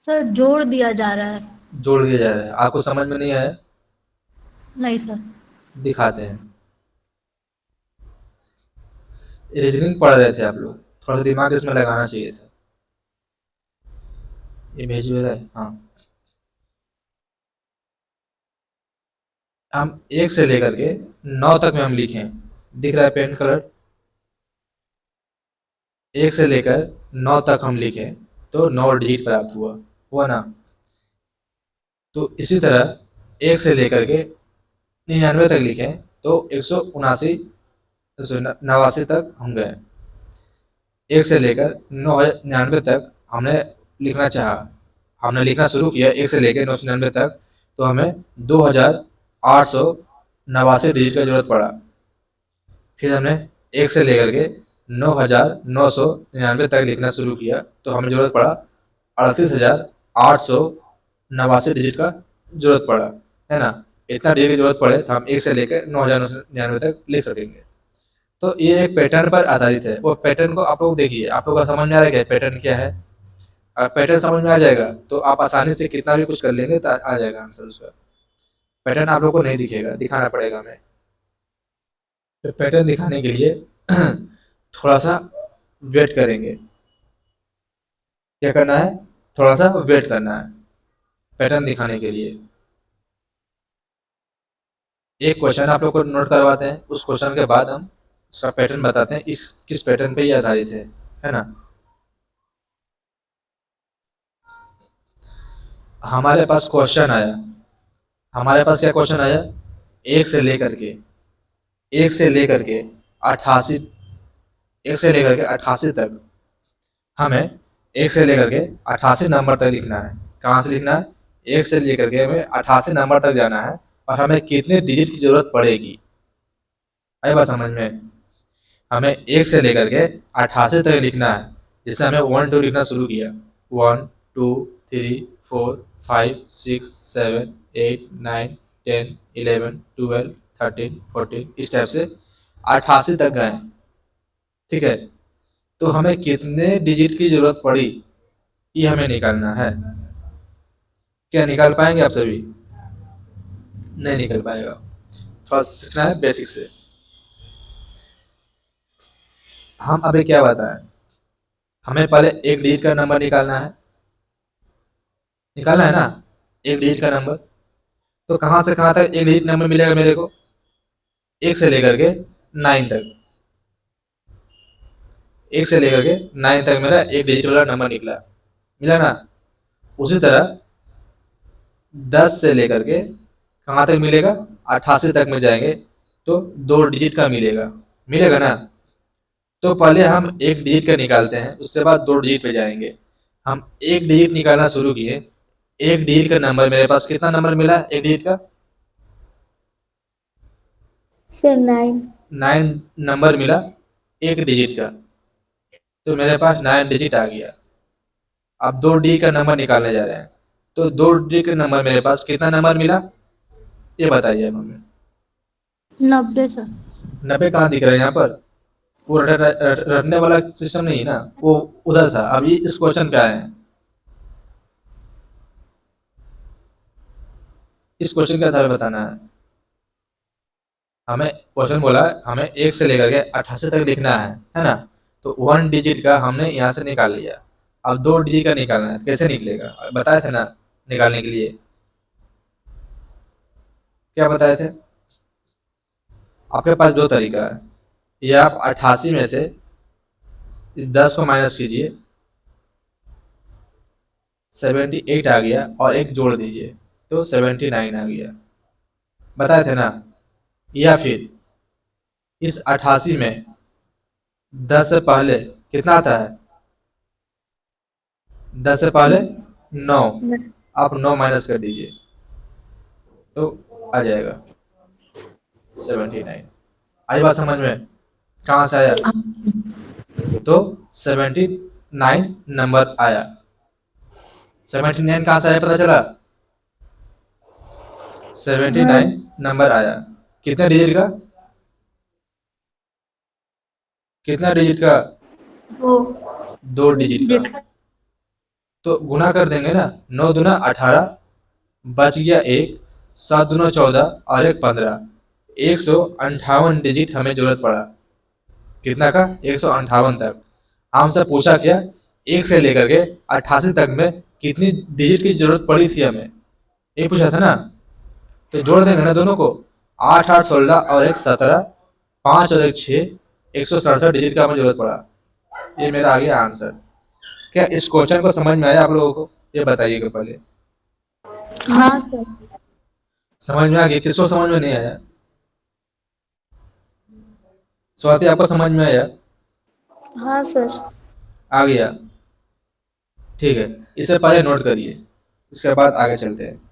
सर जोड़ दिया जा रहा है। जोड़ दिया जा रहा है, आपको समझ में नहीं आया, नहीं सर। दिखाते हैं। रीजनिंग पढ़ रहे थे आप लोग, थोड़ा सा दिमाग इसमें लगाना चाहिए था। ये भेज रहा है, हाँ। हम 1 से लेकर के 9 तक में हम लिखें, दिख रहा है पेन कलर। 1 से लेकर 9 तक हम लिखें तो 9 डिजिट प्राप्त हुआ ना। तो इसी तरह 1 से लेकर के 99 तक लिखें तो 179 नवासी तक हम गए। 1 से लेकर 999 तक हमने लिखना चाहा, हमने लिखना शुरू किया 1 से लेकर 999 तक, तो हमें 2889 डिजिट की जरूरत पड़ा। फिर हमने 1 से लेकर के 9999 तक लिखना शुरू किया, तो हमें जरूरत पड़ा 38,889 डिजिट का जरूरत पड़ा, है ना। इतना डिजिट की जरूरत पड़े तो हम 1 से लेकर 9,999 तक लिख सकेंगे। तो ये एक पैटर्न पर आधारित है, वो पैटर्न को आप लोग देखिए, आप लोग का समझ में आ रहा है पैटर्न क्या है। पैटर्न समझ में आ जाएगा तो आप आसानी से कितना भी कुछ कर लेंगे तो आ जाएगा आंसर उसका। पैटर्न आप लोग को नहीं दिखेगा, दिखाना पड़ेगा हमें। तो पैटर्न दिखाने के लिए थोड़ा सा वेट करेंगे। क्या करना है, थोड़ा सा वेट करना है पैटर्न दिखाने के लिए। एक क्वेश्चन आप लोग को नोट करवाते हैं, उस क्वेश्चन के बाद हम इसका पैटर्न बताते हैं, इस किस पैटर्न पे ये आधारित है ना। हमारे पास क्वेश्चन आया, हमारे पास क्या क्वेश्चन आया, एक से लेकर के एक से लेकर के 88, 1 से लेकर के 88 तक हमें 1 से लेकर के 88 नंबर तक लिखना है। कहाँ से लिखना है, 1 से लेकर के हमें 88 नंबर तक जाना है, और हमें कितने डिजिट की जरूरत पड़ेगी, आई बात समझ में। हमें 1 से लेकर के 88 तक लिखना है। जैसे हमें 1 2 लिखना शुरू किया, 1 2 3 4 5 6 7 8 9 10 11 12 13 14 इस टाइप से 88 तक गए। ठीक है, तो हमें कितने डिजिट की जरूरत पड़ी ये हमें निकालना है। क्या निकाल पाएंगे आप सभी? नहीं निकल पाएगा। थोड़ा सीखना है बेसिक से। हम अभी क्या बताएं, हमें पहले एक डिजिट का नंबर निकालना है। निकालना है ना, एक डिजिट का नंबर। तो कहां से कहां तक एक डिजिट नंबर मिलेगा मेरे को? 1 से लेकर के 9 तक। 1 से लेकर के 9 तक मेरा एक डिजिट वाला नंबर निकला, मिला ना। उसी तरह 10 से लेकर के कहां तक मिलेगा? 88 तक में जाएंगे तो 2 डिजिट का मिलेगा, मिलेगा ना। तो पहले हम एक डिजिट का निकालते हैं, उसके बाद 2 डिजिट पे जाएंगे। हम एक डिजिट निकालना शुरू किए। एक डिजिट का नंबर मेरे पास कितना नंबर मिला एक डिजिट का? सर 9। 9 नंबर मिला एक डिजिट का। तो मेरे पास 9 डिजिट आ गया। अब 2 डिजिट का नंबर निकालने जा रहे हैं। तो 2 डिजिट का नंबर मेरे पास कितना नंबर मिला ये बताइए हमें। 90 सर। 90 कहाँ दिख रहा है यहाँ पर? वो रटने वाला सिस्टम नहीं है ना, वो उधर था। अब ये इस क्वेश्चन पे आए हैं। इस क्वेश्चन के आधार में बताना है हमें। क्वेश्चन बोला हमें 1 से लेकर के 88 तक लिखना है ना। तो 1 डिजिट का हमने यहाँ से निकाल लिया। अब 2 डिजिट का निकालना है, कैसे निकलेगा बताए थे ना निकालने के लिए। क्या बताए थे? आपके पास दो तरीका है। या आप 88 में से इस 10 को माइनस कीजिए, 78 आ गया, और एक जोड़ दीजिए तो 79 आ गया, बताए थे ना। या फिर इस 88 में 10 से पहले कितना आता है? 10 से पहले 9, आप 9 माइनस कर दीजिए तो आ जाएगा 79। आई बात समझ में? कहाँ से आया? तो 79 नंबर आया। 79 कहाँ से आया पता चला? 79 नंबर आया। कितने डिजिट का? कितना डिजिट का? वो 2 डिजिट का। तो गुना कर देंगे ना, 9 दूना 18, बच गया एक, 7 दूना 14 और एक 15। 158 डिजिट हमें जरूरत पड़ा। कितना का? 158 तक। हमसे पूछा क्या? 1 से लेकर के 88 तक में कितनी डिजिट की जरूरत पड़ी थी हमें, ये पूछा था ना। तो जोड़ देंगे ना दोनों को। 8 8 16 और एक 17, 5 और एक 6, 167 डिजिट का हमें जरूरत पड़ा। ये मेरा आ गया आंसर। क्या इस क्वेश्चन को समझ में आया आप लोगों को? ये बताइएगा पहले। हाँ सर। समझ में आ गया? किसको समझ में नहीं आया? स्वाति आपको समझ में आया? हाँ सर। आ गया? ठीक है, इसे पहले नोट करिए, इसके बाद आगे चलते हैं।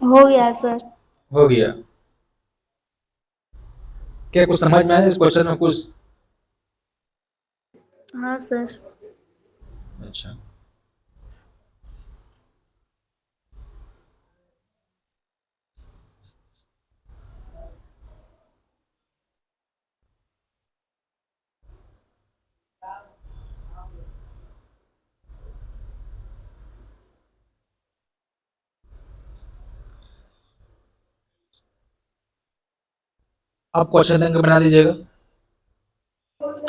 हो गया सर। हो गया? क्या कुछ समझ में आया इस क्वेश्चन में कुछ? हाँ सर। अच्छा, अब क्वेश्चन देंगे, बना दीजिएगा।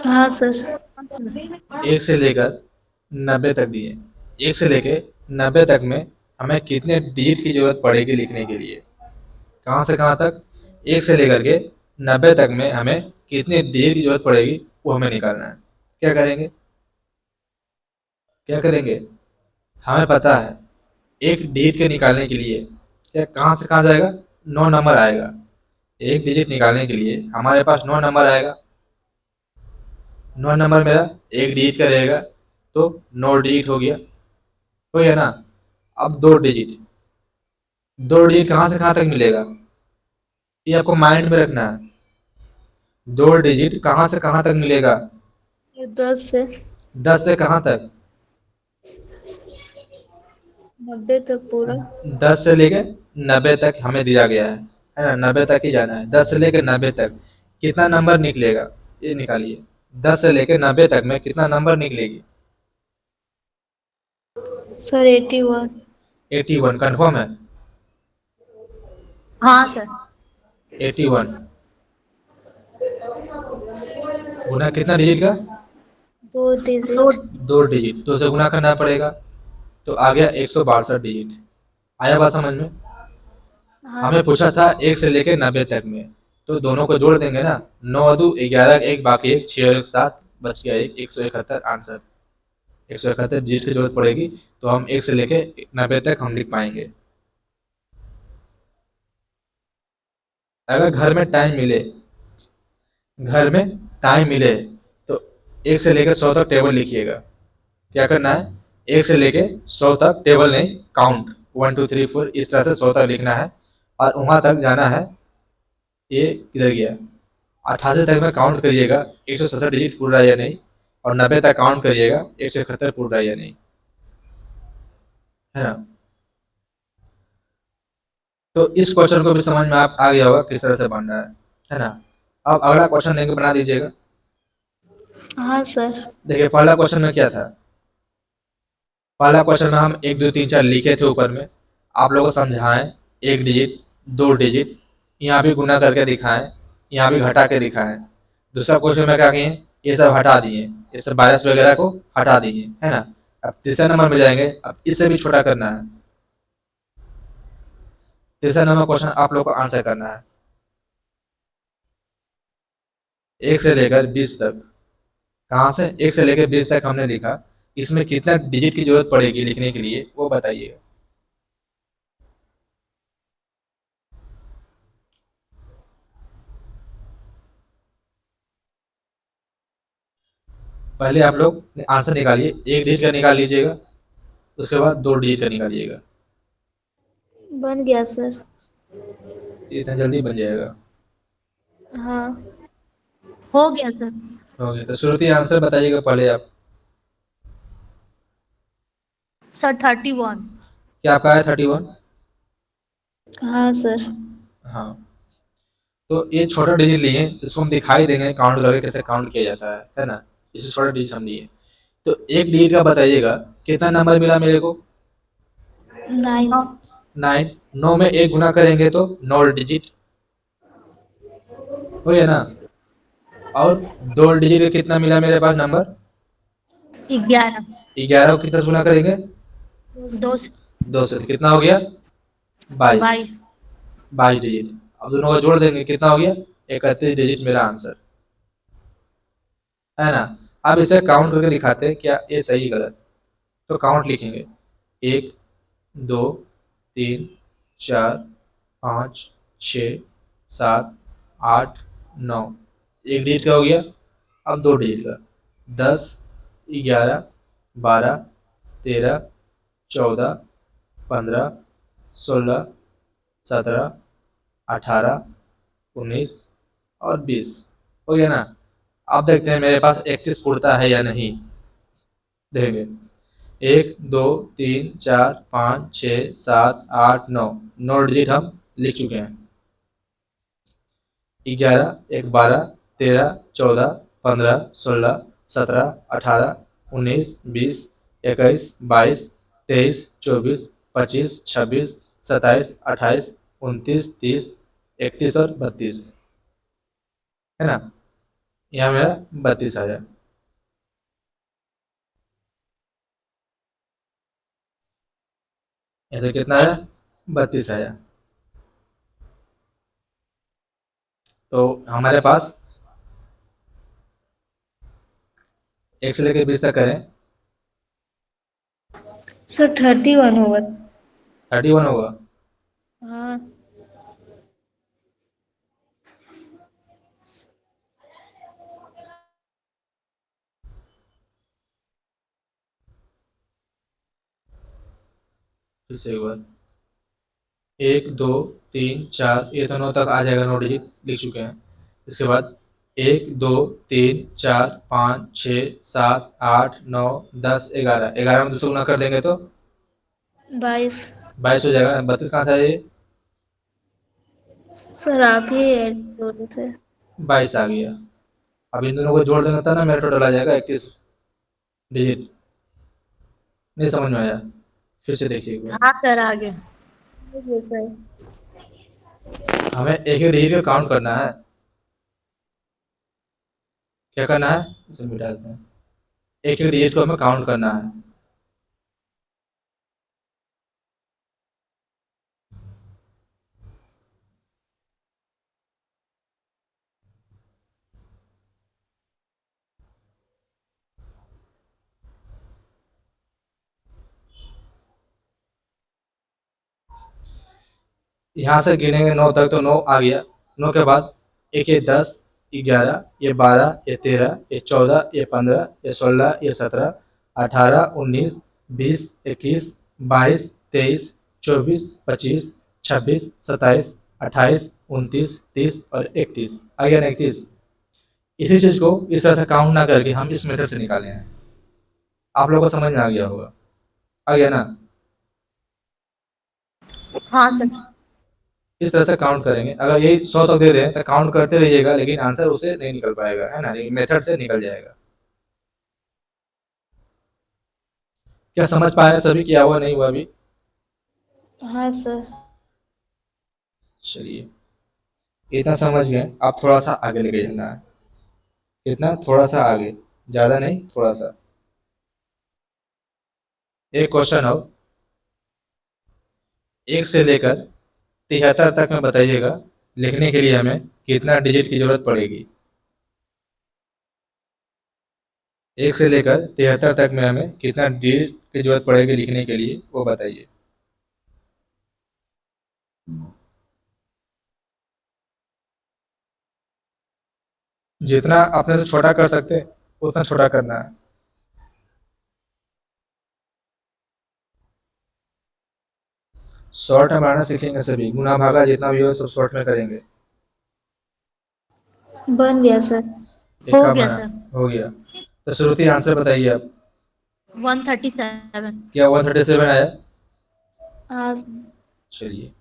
हाँ सर। 1 से लेकर 90 तक दिए। 1 से लेकर 90 तक में हमें कितने डिजिट की जरूरत पड़ेगी लिखने के लिए? कहाँ से कहाँ तक? 1 से लेकर के 90 तक में हमें कितने डिजिट की जरूरत पड़ेगी, वो हमें निकालना है। क्या करेंगे? क्या करेंगे? हमें पता है एक डिजिट के निकालने के लिए क्या, कहाँ से कहाँ जाएगा? 9 नंबर आएगा। एक डिजिट निकालने के लिए हमारे पास 9 नंबर आएगा। 9 नंबर मेरा एक डिजिट का रहेगा, तो 9 डिजिट हो गया। हो गया ना? अब 2 डिजिट, 2 डिजिट कहाँ से कहाँ तक मिलेगा, ये आपको माइंड में रखना है। 2 डिजिट कहाँ से कहाँ तक मिलेगा? 10 से 10 से कहाँ तक? 90 तक पूरा। 10 से लेके 90 तक हमें दिया गया है ना? 90 तक ही जाना है। 10 से लेके 90 तक कितना नंबर निकलेगा, ये निकालिए। 10 से लेके 90 तक में कितना नंबर निकलेगी? सर 81। 81 कंफर्म है? हाँ सर। 81 गुना कितना डिजिट का? 2 डिजिट। 2 डिजिट, 2 से गुना करना पड़ेगा, तो आ गया 162 डिजिट। आया बात समझ में? हाँ हमें पूछा था 1 से लेके 90 तक में, तो दोनों को जोड़ देंगे ना। 9 दू 11, एक बाकी एक, 6 और एक 7, बच गया एक, 171 आंसर। 171 डिजिट की जरूरत पड़ेगी, तो हम 1 से लेके 90 तक हम लिख पाएंगे। अगर घर में टाइम मिले तो 1 से लेकर 100 तक टेबल लिखिएगा। क्या करना है? 1 से लेके 100 तक टेबल नहीं, काउंट 1 2 3 4 इस तरह से 100 तक लिखना है, और वहां तक जाना है। ये किधर गया? 88 तक में काउंट करिएगा 167 डिजिट पूरा है या नहीं, और 90 तक काउंट करिएगा 171 पूरा है या नहीं, है ना? तो इस क्वेश्चन को भी समझ में आप आ गया होगा किस तरह से बन रहा है ना? अब अगला क्वेश्चन देंगे, बना दीजिएगा। हाँ सर। देखिए पहला क्वेश्चन में क्या था? पहला क्वेश्चन में हम 1 2 3 4 लिखे थे ऊपर में, आप लोगों को समझाएं। एक डिजिट, 2 डिजिट, यहाँ भी गुना करके दिखाएं, यहाँ भी घटा के दिखाएं। दूसरा क्वेश्चन में क्या किए? ये सब हटा दिए, ये सब वायरस वगैरह को हटा दिए, है ना? अब तीसरे नंबर में जाएंगे, अब इससे भी छोटा करना है। तीसरा नंबर क्वेश्चन आप लोग को आंसर करना है। 1 से लेकर 20 तक, कहाँ से 1 से लेकर 20 तक हमने लिखा, इसमें कितना डिजिट की जरूरत पड़ेगी लिखने के लिए, वो बताइएगा। पहले आप लोग आंसर निकालिए, एक डिजिट का निकाल लीजिएगा, उसके बाद 2 डिजिट का निकालिएगा। बन गया सर। इतना जल्दी बन जाएगा? हाँ हो गया सर। हो गया, तो शुरुआती आंसर बताइएगा पहले आप। सर 31। क्या आपका है 31? हाँ सर। हाँ, तो ये छोटा डिजिट लिए, इसको हम दिखाई देंगे काउंट करके कैसे काउंट किया जाता है ना? इसे छोटा डिजिट हम लिए, तो एक डिजिट का बताइएगा कितना नंबर मिला मेरे को? 9। 9। 9 में एक गुना करेंगे तो 9 डिजिट हो गया ना? और 2 डिजिट का कितना मिला मेरे पास नंबर? 11। 11 को कितना से गुना करेंगे? 2 से 2 से, कितना हो गया? 22। 22। 22 डिजिट। अब दोनों को जोड़ देंगे, कितना हो गया? 31 डिजिट मेरा आंसर, है ना? अब इसे काउंट करके दिखाते हैं क्या ये सही गलत। तो काउंट लिखेंगे, 1 2 3 4 5 6 7 8 9। एक डिजिट का हो गया। अब 2 डिजिट का, 10 11 12 13 14 15 16 17 18 19 और 20 हो गया ना? अब देखते हैं मेरे पास 31 पूरता है या नहीं। देखेंगे, 1 2 3 4 5 6 7 8 9, 9 डिजिट हम लिख चुके हैं। 11 1 12 13 14 15 16 17 18 19 20 21 22 23 24 25 26 27 28 29 30 31 और 32। है ना। यहाँ मेरा 32 आया। ऐसे कितना आया, 32 आया। तो हमारे पास 1 से लेकर 20 तक करें, सर 31 होगा। 31 होगा। हाँ फिर से एक बार, 1 2 3 4, ये तो 9 तक आ जाएगा, 9 डिजिट लिख चुके हैं। इसके बाद 1 2 3 4 5 6 7 8 9 10 11, 11 में 2 से गुना कर देंगे तो 22। 22 हो जाएगा। 32 कहाँ से आया ये, सर आप ही ऐड जोड़े थे। 22 आ गया। अब इन दोनों को जोड़ देंगे तब ना मेरा टोटल आ जाएगा 31 डिजिट। नहीं समझ में आया, फिर से देखिए एक बार। हाँ सर आ गया। ये सर हमें एक एक डिजिट को काउंट करना है। क्या करना है, इसे मिटा देते हैं। एक एक डिजिट को हमें काउंट करना है। यहाँ से गिनेंगे 9 तक तो 9 आ गया। 9 के बाद एक ये 10, 11, ये 12, ये 13, ये 14, ये 15, ये 16, ये 17, 18, 19, 20, 21, 22, 23, 24, 25, 26, 27, 28, 29, 30 और 31 आ गया ना 31। इसी चीज को इस तरह से काउंट ना करके हम इस मेथड से निकाले हैं। आप लोगों को समझ में आ गया होगा, आ गया ना। हाँ सर। इस तरह से काउंट करेंगे। अगर यही 100 तक दे रहे हैं तो काउंट करते रहिएगा, लेकिन आंसर उसे नहीं निकल पाएगा, है ना, लेकिन मेथड से निकल जाएगा। क्या समझ पाए हैं सभी, क्या हुआ नहीं हुआ अभी। हाँ सर। चलिए, इतना समझ गए, अब थोड़ा सा आगे लेके जाना है। कितना, थोड़ा सा आगे, ज्यादा नहीं, थोड़ा सा। एक क्वेश्चन हो, 1 से लेकर 73 तक में बताइएगा, लिखने के लिए हमें कितना डिजिट की जरूरत पड़ेगी। 1 से लेकर 73 तक में हमें कितना डिजिट की जरूरत पड़ेगी लिखने के लिए, वो बताइए। जितना अपने से छोटा कर सकते हैं उतना छोटा करना है। शॉर्ट में बनाना सीखेंगे सभी, गुना भागा जितना भी हो सब शॉर्ट में करेंगे। बन गया सर। एक हो का गया बना, सर। हो गया। तो श्रुति आंसर बताइए आप। 137। क्या 137 आया। हाँ चलिए,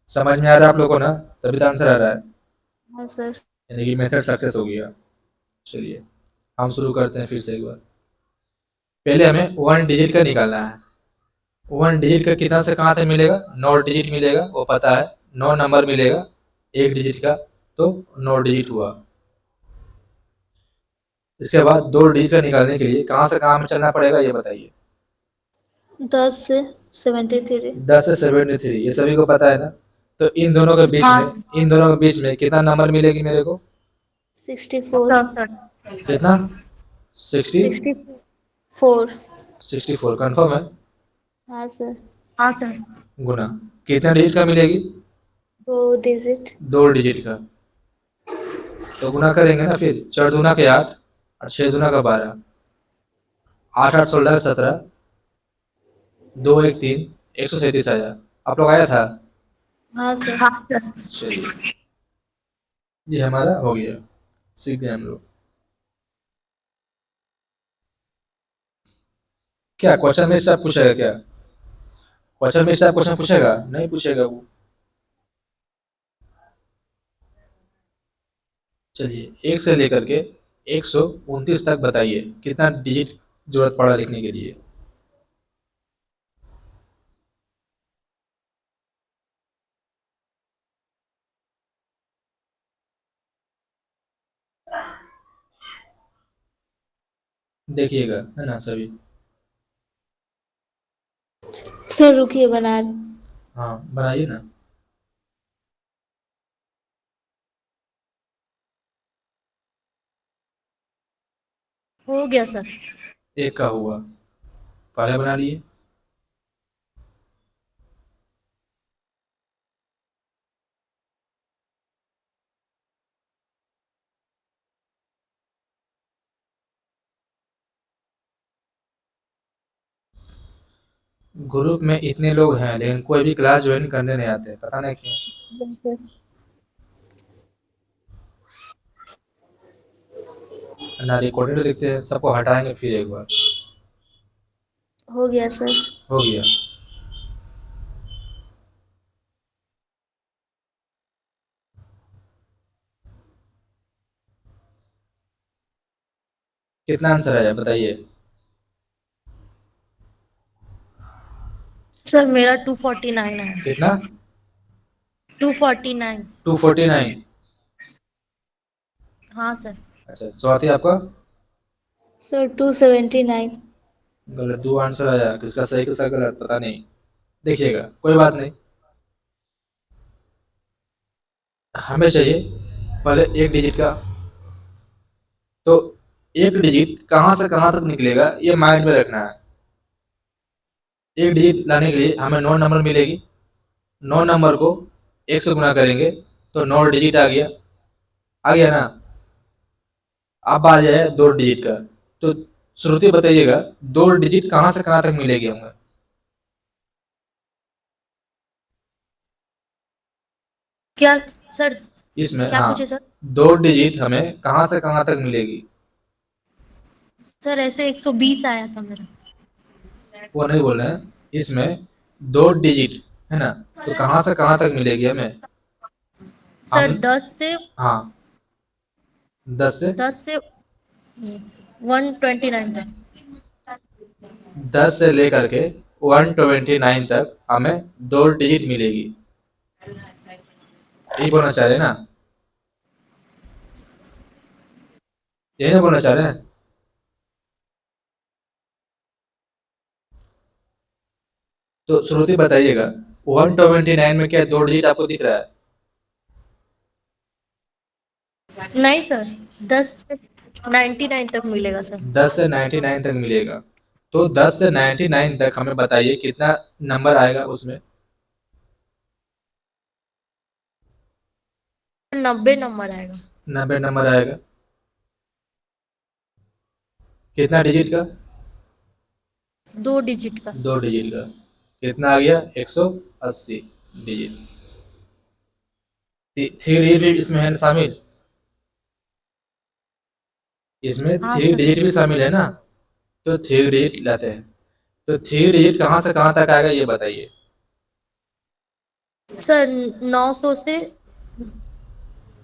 समझ में आ रहा है आप लोगों को ना, तभी तो आंसर आ रहा है, हाँ सर। यानी कि मेथड सक्सेस हो गया। चलिए, हम शुरू करते हैं फिर से एक बार। पहले हमें 1 डिजिट का निकालना है। 1 डिजिट का कितना से कहाँ तक मिलेगा, 9 डिजिट मिलेगा, वो पता है। 9 नंबर मिलेगा 1 डिजिट का, तो 9 डिजिट हुआ। इसके बाद 2 डिजिट का निकालने के लिए कहाँ से कहाँ में चलना पड़ेगा ये बताइए। 10 से 73। 10 से 73, ये सभी को पता है ना। तो इन दोनों के बीच में, हाँ इन दोनों के बीच में कितना नंबर मिलेगी मेरे को। 64। कितना, 60, 64। 64 कन्फर्म है। हाँ सर। गुना, कितना डिजिट का मिलेगी, 2 डिजिट। 2 डिजिट का। तो गुना करेंगे ना, फिर 4 दूना के 8 और 6 दूना का 12, 8 8 16 17, 2 1 3, 137 आया। आप लोग आया था। हाँ सर। चलिए, ये हमारा हो गया, सीख गए हम लोग। क्या क्वेश्चन में सब पूछेगा क्या, क्वेश्चन में स्टाफ क्वेश्चन पूछेगा, नहीं पूछेगा वो। चलिए, 1 से लेकर के 129 तक बताइए कितना डिजिट जरूरत पड़ा लिखने के लिए। देखिएगा, है ना सभी। सर रुकिए बना रहे। हाँ, बनाइए ना। हो गया सर। एक का हुआ, पहले बना लिए। ग्रुप में इतने लोग हैं लेकिन कोई भी क्लास ज्वाइन करने नहीं आते, पता नहीं क्यों। बिल्कुल। ना रिकॉर्डेड देखते हैं, सबको हटाएंगे फिर एक बार। हो गया सर। हो गया। कितना आंसर आया बताइए। सर मेरा 249 है। कितना? 249। 249। हाँ सर। अच्छा, स्वाति आपका? सर 279। गलत, दो आंसर आया, किसका सही किसका गलत पता नहीं। देखिएगा, कोई बात नहीं। हमें चाहिए पहले एक डिजिट का। तो एक डिजिट कहाँ से कहाँ तक निकलेगा ये माइंड में रखना है। एक डिजिट लाने के लिए हमें 9 नंबर मिलेगी। 9 नंबर को एक से गुना करेंगे तो 9 डिजिट आ गया। आ गया ना? अब आ जाए 2 डिजिट का। तो श्रुति बताइएगा, 2 डिजिट कहाँ से कहाँ तक मिलेगी हमें? क्या सर? इसमें क्या हाँ, पूछे सर? 2 डिजिट हमें कहाँ से कहाँ तक मिलेगी? सर ऐसे 120 आया था मेरा। वो नहीं बोल रहे हैं। इसमें 2 डिजिट है ना, तो कहाँ से कहाँ तक मिलेगी हमें? सर हम 10 से हाँ, 10 से 129 तक। 10 से लेकर के 129 तक हमें 2 डिजिट मिलेगी। यही बोलना चाह रहे हैं ना? यही ना बोलना चाह रहे हैं? तो श्रुति बताइएगा, 129 में क्या 2 डिजिट आपको दिख रहा है? नहीं सर, 10 से 99 तक मिलेगा सर। 10 से 99 तक मिलेगा। तो 10 से 99 तक हमें बताइए कितना नंबर आएगा उसमें? 90 नंबर आएगा। 90 नंबर आएगा। कितना डिजिट का? 2 डिजिट का। 2 डिजिट का। कितना आ गया? 180 डिजिट। 3 डिजिट इसमें है ना शामिल? इसमें हाँ थ्री सर। डिजिट भी शामिल है ना? तो 3 डिजिट लाते हैं। तो 3 डिजिट कहाँ से कहाँ तक आएगा ये बताइए। सर 900 से।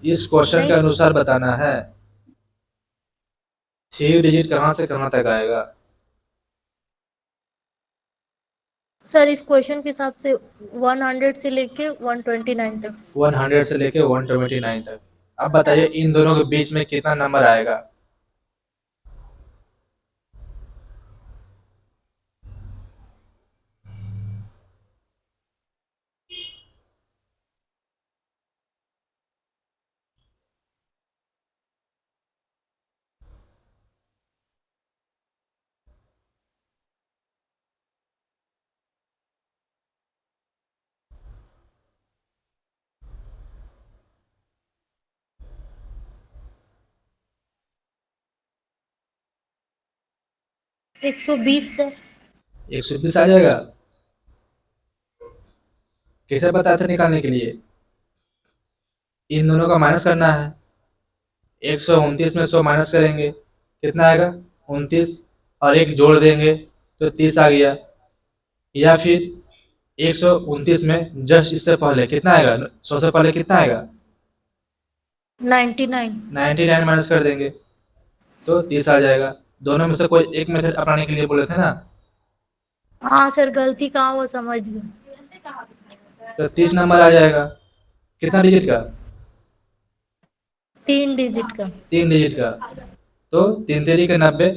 इस क्वेश्चन नहीं के अनुसार बताना है। 3 डिजिट कहाँ से कहाँ तक आएगा? सर, इस क्वेश्चन के हिसाब से 100 से लेके 129 तक। 100 से लेके 129 तक। अब बताइए इन दोनों के बीच में कितना नंबर आएगा? 120 सर। 120 आ जाएगा। कैसे बताया था निकालने के लिए? इन दोनों का माइनस करना है। 129 में 100 माइनस करेंगे, कितना आएगा? 29। और एक जोड़ देंगे तो 30 आ गया। या फिर 129 में जस्ट इससे पहले कितना आएगा? 100 से पहले कितना आएगा? 99। 99 माइनस कर देंगे तो 30 आ जाएगा। दोनों में से कोई एक मेथड अपनाने के लिए बोले थे ना? हाँ सर, गलती कहाँ वो समझ गए। तो 30 नंबर आ जाएगा। कितना डिजिट का? 3 डिजिट का। 3 डिजिट का। तो 3 तेरी के 90।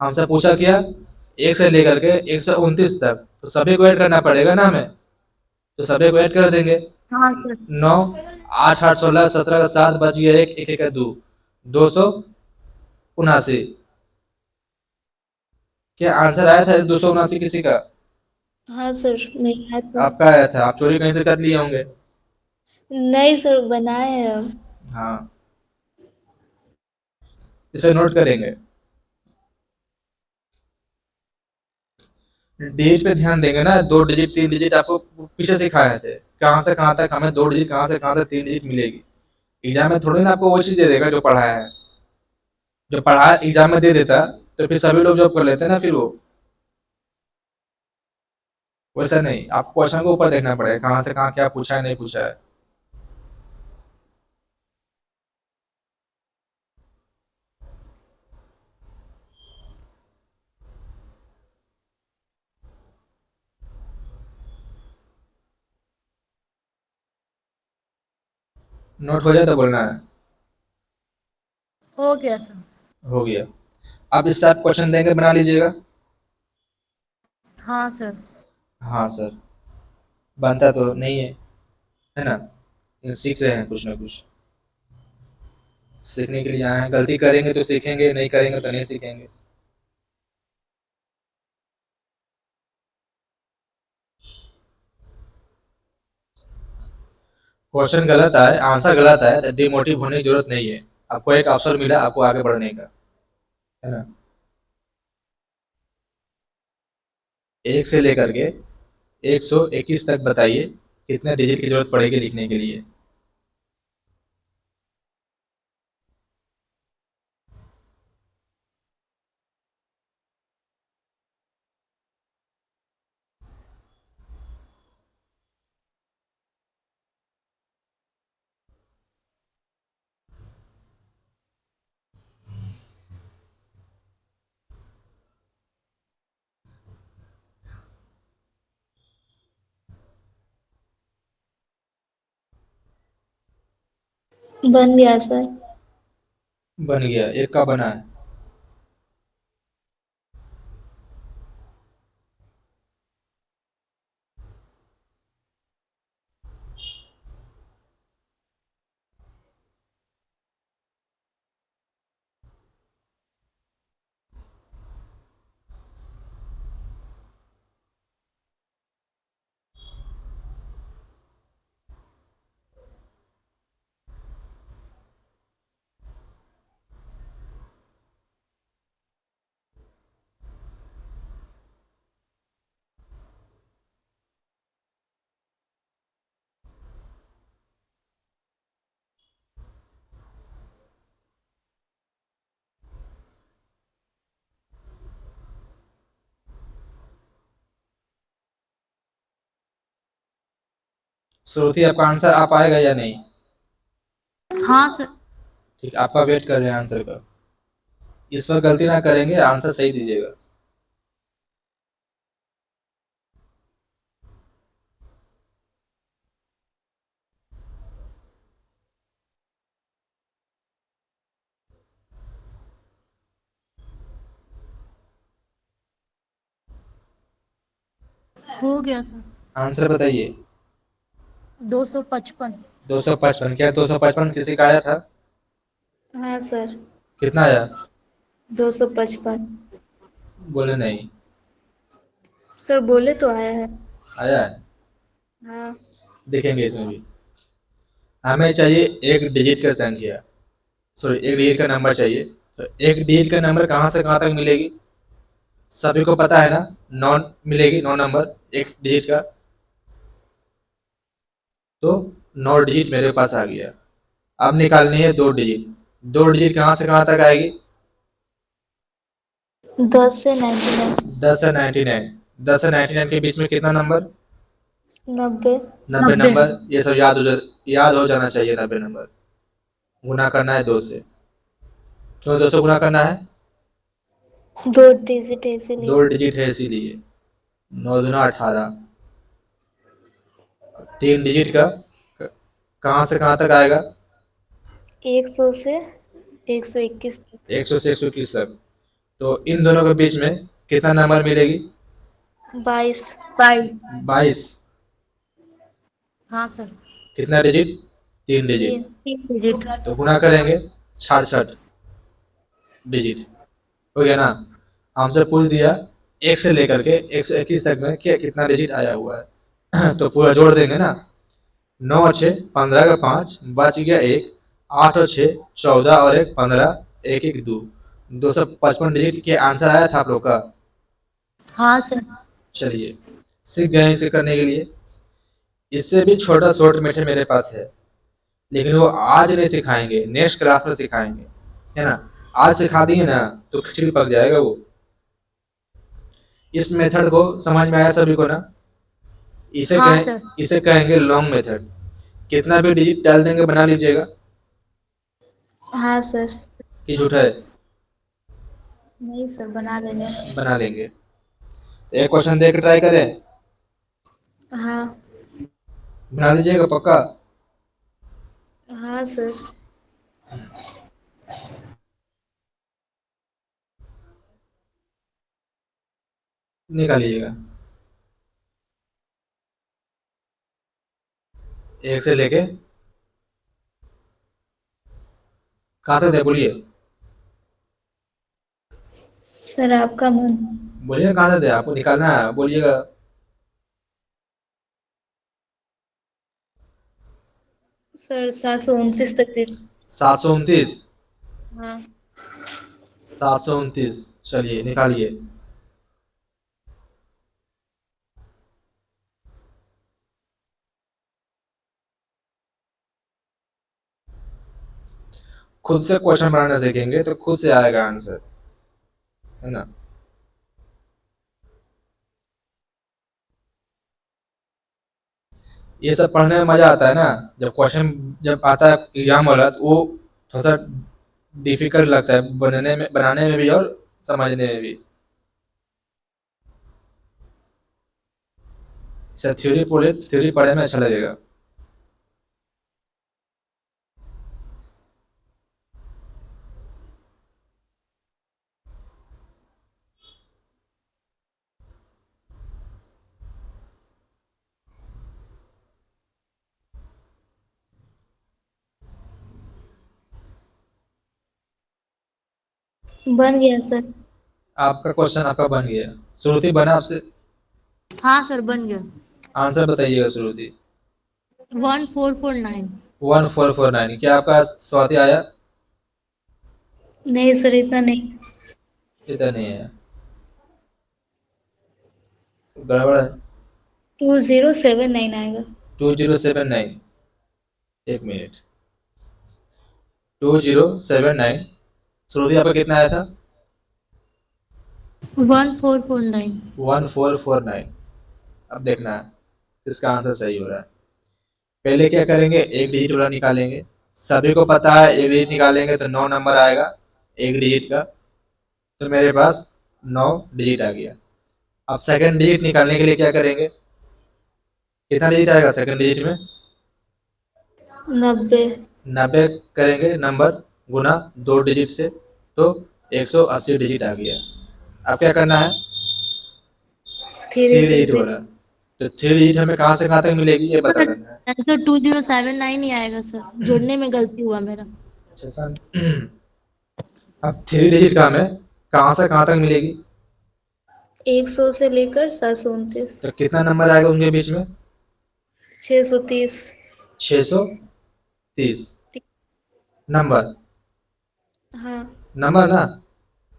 हमसे पूछा क्या, 1 से लेकर के 129 तक, तो सभी को ऐड करना पड़ेगा ना हमें, तो सभी को ऐड कर देंगे। हाँ सर। 9, 8 8 16 17 का 7 बच गया 1, 1 का 2, 279। क्या आंसर आया था 279 किसी का? हाँ सर, मेरा था। आपका आया था, आप चोरी कहीं से कर लिए होंगे। नहीं सर, बनाए हैं हम। हाँ, इसे नोट करेंगे। डिजिट पे ध्यान देंगे ना, 2 डिजिट 3 डिजिट आपको पीछे सिखाए थे, कहाँ से कहाँ तक हमें 2 डिजिट, कहाँ से कहाँ तक 3 डिजिट मिलेगी। एग्जाम में थोड़ी ना आपको वो चीज दे देगा जो पढ़ाया है, जो पढ़ा एग्जाम में दे देता तो फिर सभी लोग जॉब कर लेते ना फिर वो। वैसा नहीं, आपको क्वेश्चन को ऊपर देखना पड़ेगा, कहाँ से कहाँ क्या पूछा है नहीं पूछा है। नोट हो जाए तो बोलना है। हो गया सर। हो गया। अब इससे आप क्वेश्चन देंगे, बना लीजिएगा। हाँ सर। हाँ सर। बनता तो नहीं है ना, लेकिन सीख रहे हैं कुछ ना कुछ। सीखने के लिए आए हैं, गलती करेंगे तो सीखेंगे, नहीं करेंगे तो नहीं सीखेंगे। क्वेश्चन गलत आए, आंसर गलत आए तो डिमोटिव होने की जरूरत नहीं है। आपको एक अवसर मिला आपको आगे बढ़ने का, है ना। 1 से लेकर के 121 तक बताइए कितने डिजिट की जरूरत पड़ेगी लिखने के लिए। बन गया सर। बन गया, एक का बना है। श्रुति, आपका आंसर आ पाएगा या नहीं? हाँ सर। ठीक, आपका वेट कर रहे हैं आंसर का। इस पर गलती ना करेंगे, आंसर सही दीजिएगा। हो गया सर। आंसर बताइए। 255। 255, क्या 255 किसी का आया था? हाँ सर। कितना आया? 255। बोले नहीं। सर बोले तो आया है। आया है। हाँ। देखेंगे इसमें भी। हमें चाहिए एक डिजिट का संख्या, सॉरी एक डिजिट का नंबर चाहिए। तो एक डिजिट का नंबर कहाँ से कहाँ तक मिलेगी? सभी को पता है ना, नॉन मिलेगी, नॉन नंबर एक डिजिट का। तो 9 डिजिट मेरे पास आ गया। अब निकालनी है 2 डिजिट। 2 डिजिट कहाँ से कहाँ तक आएगी? 10 से 99। 10 से 99। 10 से 99 के बीच में कितना नंबर? 90। 90 नंबर। ये सब याद हो जाना चाहिए 90 नंबर। गुना करना है 2 से। क्यों 2 से गुना करना है? 2 डिजिट है 2 इसीलिए। डिजिट है इसीलिए। 9 दूना 18। 3 डिजिट का कहाँ से कहाँ तक आएगा? 100 से 121 तक। 100 से 121 तक। तो इन दोनों के बीच में कितना नंबर मिलेगी? 22 22। 22। हाँ सर। कितना डिजिट? 3 डिजिट। 3 डिजिट। तो गुना करेंगे 66 डिजिट, हो गया ना? हमसे पूछ दिया एक से लेकर के 121 तक में क्या कितना डिजिट आया हुआ है। तो पूरा जोड़ देंगे ना। 9 अच्छे 15 का 5 बच गया 1, 8 अच्छे 14 और 1 15, 1 1 2, 255 डिजिट के आंसर आया था आप लोग का। हाँ सर। चलिए सीख गए इसे करने के लिए। इससे भी छोटा शॉर्ट मेथड मेरे पास है, लेकिन वो आज नहीं सिखाएंगे, नेक्स्ट क्लास में सिखाएंगे, है ना? आज सिखा दिए ना तो खिचड़ी पक जाएगा वो। इस मेथड को समझ में आया सभी को ना? हाँ सर। इसे कहेंगे लॉन्ग मेथड। कितना भी डिजिट डाल देंगे, बना लीजिएगा हाँ सर। कि झूठा है? नहीं सर, बना देंगे। बना लेंगे। तो एक क्वेश्चन देकर ट्राई करें। हाँ। बना लीजिएगा पक्का? हाँ सर। निकालिएगा। एक से लेके कहाँ तक दे बोलिए? सर आपका मन। बोलिए ना, कहाँ से दे? आपको निकालना है, बोलिएगा। सर 729 तक दे। 729। हाँ। 729, चलिए निकालिए। खुद से क्वेश्चन बनाना सीखेंगे तो खुद से आएगा आंसर, है ना? ये सब पढ़ने में मजा आता है ना। जब क्वेश्चन जब आता है एग्जाम वाला तो वो थोड़ा सा डिफिकल्ट लगता है बनाने में भी और समझने में भी। सर थ्योरी पढ़ने में अच्छा लगेगा। बन गया सर। आपका क्वेश्चन आपका बन गया। श्रुति बना आपसे? हाँ सर, बन गया। आंसर बताइएगा श्रुति। 1449। 1449। क्या आपका स्वाति आया? नहीं सर, इतना नहीं। इतना नहीं है, गड़बड़ है। 2079 आएगा। 2079। एक मिनट। 2079। श्रुति आपका कितना आया था? 1449। 1449। अब देखना है इसका आंसर सही हो रहा है। पहले क्या करेंगे, एक डिजिट वाला निकालेंगे। सभी को पता है एक डिजिट निकालेंगे तो 9 नंबर आएगा एक डिजिट का। तो मेरे पास 9 डिजिट आ गया। अब सेकंड डिजिट निकालने के लिए क्या करेंगे? कितना डिजिट आएगा सेकंड डिजिट में? 90। 90 करेंगे नंबर गुना 2 डिजिट से, तो 180 डिजिट आ गया। अब क्या करना है? 3 डिजिट वाला। तो 3 डिजिट हमें कहाँ से कहाँ तक मिलेगी ये बता देना है। आंसर 2079 ही आएगा सर, जोड़ने में गलती हुआ मेरा। अच्छा सर, अब 3 डिजिट का हमें कहाँ से कहाँ तक मिलेगी? 100 से लेकर 729। तो कितना नंबर आएगा उनके बीच में? 630। 630 नंबर। हाँ। नंबर ना,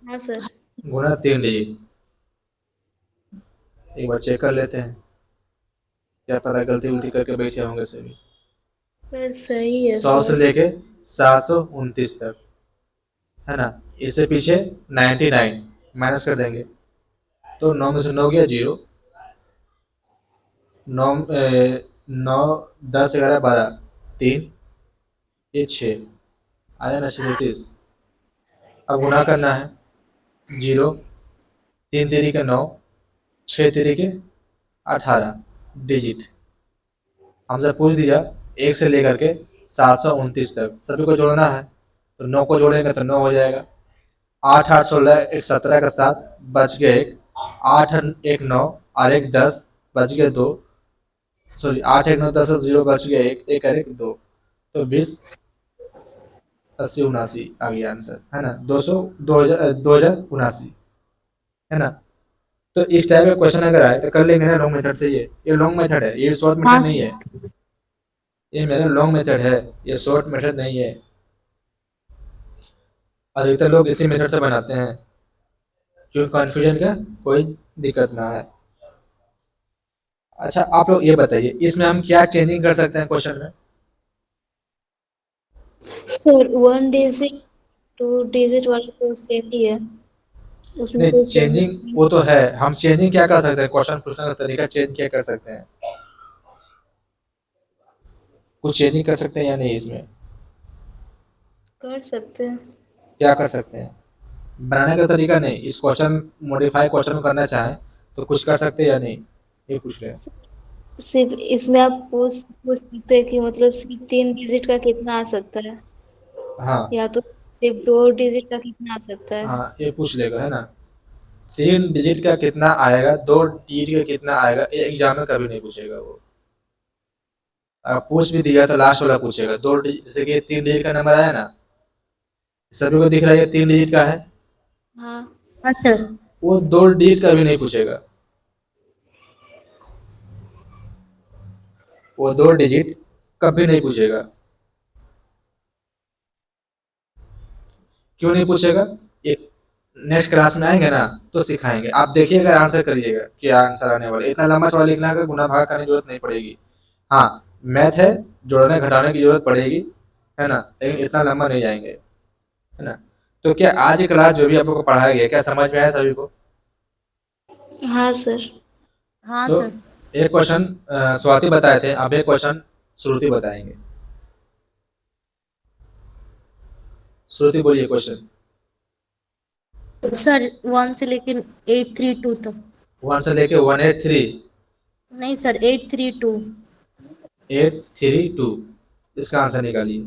हाँ सर। गुना 3 डिजिट। एक बार चेक कर लेते हैं, क्या पता गलती उलती करके बैठे होंगे सभी। सर सही है 100 से सर। लेके 729 तक, है ना? इससे पीछे 99 माइनस कर देंगे तो 9 में से 9 गया 0। 9 9 10 11 12 3, ये 6 आया ना 36। अब गुना करना है 0, 3 तिरी के 9, 6 तिरी के 18 डिजिट। हमसे पूछ दिया 1 से लेकर के 729 तक सभी को जोड़ना है, तो 9 को जोड़ेंगे तो 9 हो जाएगा। 8 8 16 एक 17 का 7 बच गया एक, 8 एक 9 और एक 10 बच गया 2, सॉरी 8 एक 9 10 0 बच गया एक, एक और एक 2, तो 20 80 79 आ गया आंसर, है ना? 200 2079, है ना? तो इस टाइप का क्वेश्चन अगर आए तो कर लेंगे ना लॉन्ग मेथड से। ये लॉन्ग मेथड है, ये शॉर्ट हाँ मेथड नहीं है। ये मेरा लॉन्ग मेथड है, ये शॉर्ट मेथड नहीं है। अधिकतर लोग इसी मेथड से बनाते हैं, क्योंकि कॉन्फ्यूजन का कोई दिक्कत ना है। अच्छा आप लोग ये बताइए, इसमें हम क्या चेंजिंग कर सकते हैं क्वेश्चन में? सर 1 डिजिट 2 डिजिट वाला तो सेम ही है, उसमें नहीं कोई चेंजिंग चेंजेस नहीं। वो तो है, हम चेंजिंग क्या कर सकते हैं? क्वेश्चन पूछने का तरीका चेंज क्या कर सकते हैं? कुछ चेंजिंग कर सकते हैं या नहीं इसमें? कर सकते हैं। क्या कर सकते हैं? बनाने का तरीका नहीं, इस क्वेश्चन मॉडिफाई क्वेश्चन करना चाहें तो कुछ कर सकते हैं या नहीं, ये पूछ रहे हैं। सिर्फ इसमें आप पूछ पूछ सकते हैं कि मतलब सिर्फ 3 डिजिट का कितना आ सकता है, हाँ या तो सिर्फ 2 डिजिट का कितना आ सकता है। हाँ ये पूछ लेगा, है ना? 3 डिजिट का कितना आएगा, 2 डिजिट का कितना आएगा, ये एग्जाम में कभी नहीं पूछेगा वो। पूछ भी दिया तो लास्ट वाला पूछेगा, जैसे कि 3 डिजिट का नंबर आया ना, सभी को दिख रहा है ये 3 डिजिट का है, हाँ। हाँ सर। वो 2 डिजिट का भी नहीं पूछेगा। वो 2 डिजिट कभी नहीं पूछेगा। क्यों नहीं पूछेगा? एक नेक्स्ट क्लास में आएंगे ना तो सिखाएंगे, आप देखिएगा आंसर करिएगा क्या आंसर आने वाला। इतना लंबा चौड़ा लिखना का गुना भागा करने की जरूरत नहीं पड़ेगी। हाँ मैथ है, जोड़ने घटाने की जरूरत पड़ेगी, है ना? लेकिन इतना लंबा नहीं जाएंगे, है ना? तो क्या आज की क्लास जो भी आप लोग को पढ़ाया गया क्या समझ में आया सभी को? हाँ सर। हाँ तो सर। एक क्वेश्चन स्वाति बताए थे, अब एक क्वेश्चन श्रुति बताएंगे। श्रुति बोलिए क्वेश्चन। सर 1 से लेकिन 832 तक। 1 से लेके 183। नहीं सर 832। 832, इसका आंसर निकालिए।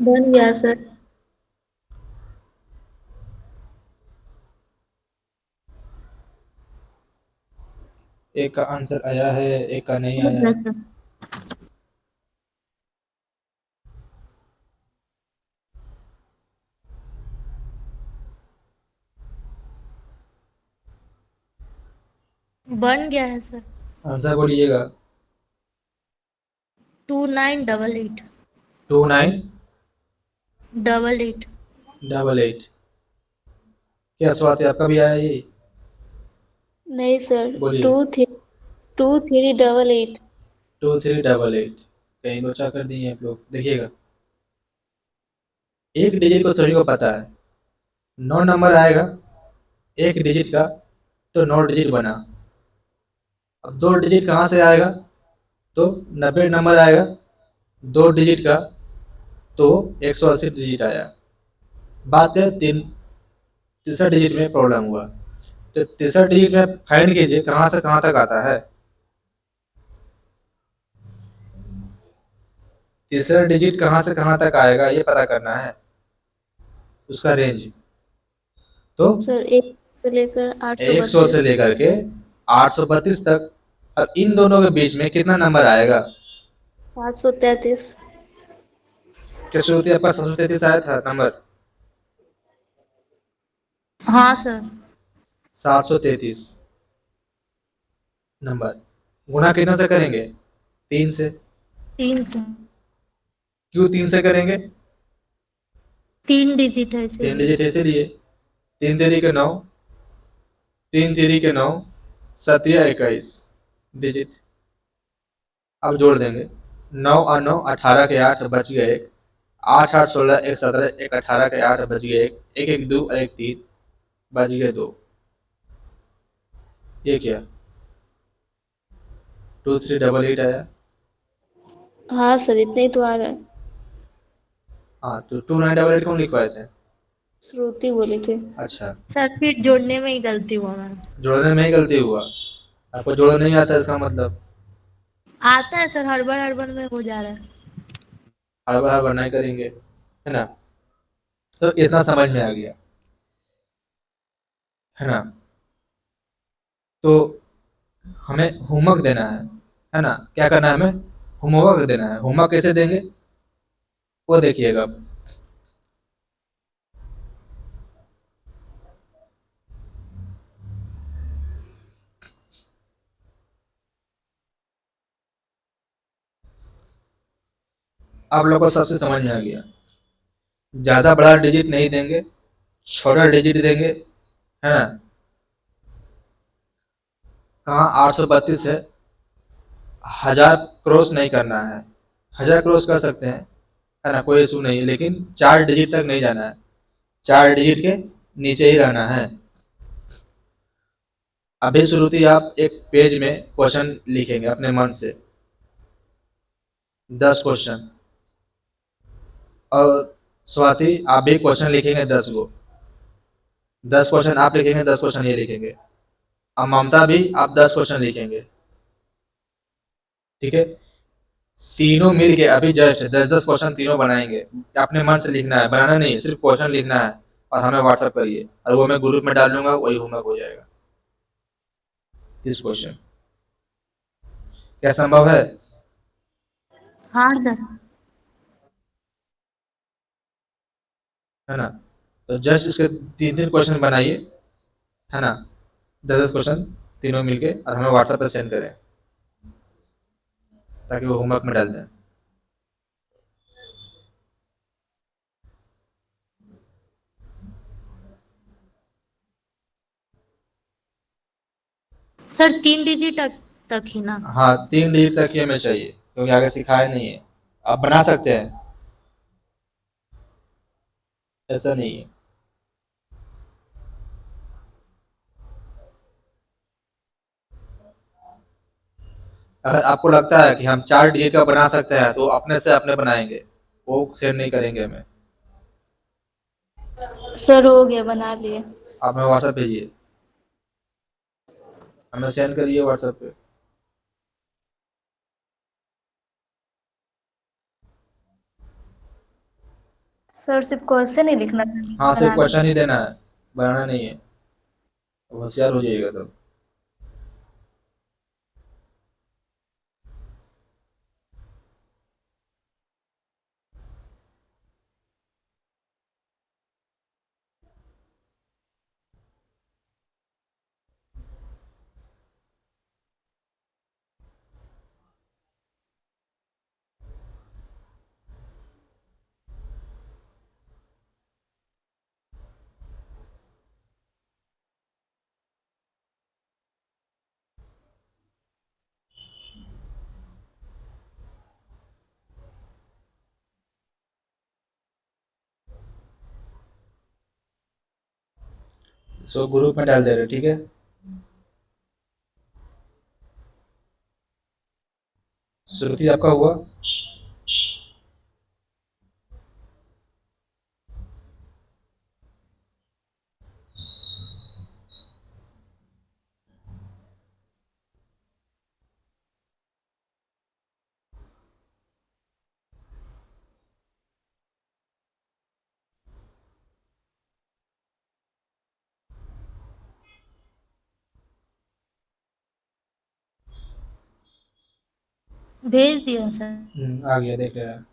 बन गया सर। एक का आंसर आया है, एक का नहीं बन आया। गया सर। बन गया है सर। आंसर बोलिएगा। 2988। 88। 2988। क्या स्वाति आपका भी आया ये? नहीं सर। बोलिए। 2388। 2388। कहीं लोचा कर दिए आप लोग, देखिएगा। एक डिजिट को सभी को पता है, 9 नंबर आएगा एक डिजिट का, तो 9 डिजिट बना। अब 2 डिजिट कहाँ से आएगा? तो 90 नंबर आएगा 2 डिजिट का, तो 180 डिजिट आया। बात करें तीसरा डिजिट में प्रॉब्लम हुआ, तो तीसरा डिजिट में फाइंड कीजिए कहाँ से कहाँ तक आता है। तीसरा डिजिट कहाँ से कहाँ तक आएगा ये पता करना है, उसका रेंज। तो सर 1 से लेकर 100 से 832। लेकर के 832 तक। अब इन दोनों के बीच में कितना नंबर आएगा? 733। क्या श्रुति आपका 733 आया था नंबर? हाँ सर। 733 नंबर। गुणा कितना से करेंगे? 3 से। 3 से। क्यों 3 से करेंगे? 3 डिजिट है 3 डिजिट इसीलिए। इसीलिए। 3 3 के 9, 3 3 के 9, 7 या 21 डिजिट। अब जोड़ देंगे, 9 और 9 18 के 8 बच गए एक, 8 8 16 एक 17 एक 18 के 8 बच गए एक, एक एक 2 और एक 3, बच गए 2। ये क्या? 2388 आया। हाँ सर, इतना ही तो आ रहा है। हाँ, तो 2988 कौन लिखवाए थे? श्रुति बोली थी। अच्छा, सर फिर जोड़ने में ही गलती हुआ मैम। जोड़ने में ही गलती हुआ। आपको जोड़ना नहीं आता इसका मतलब? आता है सर, हड़बड़ हड़बड़ में हो जा रहा है। हड़बड़ हड़बड़ नहीं करेंगे, है ना? तो इतना समझ में आ गया, है ना? तो हमें होमवर्क देना है ना? क्या करना है हमें? होमवर्क देना है। होमवर्क कैसे देंगे वो देखिएगा। आप लोग को सबसे समझ में आ गया। ज्यादा बड़ा डिजिट नहीं देंगे, छोटा डिजिट देंगे, है ना? कहाँ 832 है, 1000 क्रॉस नहीं करना है। 1000 क्रॉस कर सकते हैं, है ना? कोई इशू नहीं है, लेकिन 4 डिजिट तक नहीं जाना है। 4 डिजिट के नीचे ही रहना है। अभी शुरुती आप एक पेज में क्वेश्चन लिखेंगे अपने मन से, 10 क्वेश्चन। और स्वाति आप भी क्वेश्चन लिखेंगे 10 गो। 10 क्वेश्चन आप लिखेंगे, 10 क्वेश्चन ये लिखेंगे। और ममता भी आप 10 क्वेश्चन लिखेंगे, ठीक है? तीनों मिल के अभी जस्ट 10-10 क्वेश्चन तीनों बनाएंगे। अपने मन से लिखना है, बनाना नहीं है, सिर्फ क्वेश्चन लिखना है। और हमें व्हाट्सअप करिए, और वो मैं ग्रुप में डाल दूंगा, वही होमवर्क हो जाएगा। 30 क्वेश्चन क्या संभव है? हाँ सर। है ना? तो जस्ट इसके 3-3 क्वेश्चन बनाइए, है ना? 10-10 क्वेश्चन तीनों मिलके, और हमें व्हाट्सएप पे सेंड करें, ताकि वो होमवर्क में डाल दें। सर 3 डिजिट तक ही ना? हाँ, 3 डिजिट तक ही हमें चाहिए, क्योंकि आगे सिखाया नहीं है। आप बना सकते हैं, ऐसा नहीं है। अगर आपको लगता है कि हम 4 डिजिट का बना सकते हैं, तो अपने से अपने बनाएंगे, वो सेंड नहीं करेंगे हमें। सर हो गया, बना लिए। आप हमें व्हाट्सएप भेजिए, हमें सेंड करिए व्हाट्सएप पे। सर सिर्फ क्वेश्चन ही लिखना हाँ, सिर्फ बनाना? क्वेश्चन ही देना है, बनाना नहीं है। होशियार हो जाइएगा सब। सो ग्रुप में डाल दे रहे, ठीक है? श्रुति आपका हुआ? भेज दिया सर। आ गया, देख रहे हैं।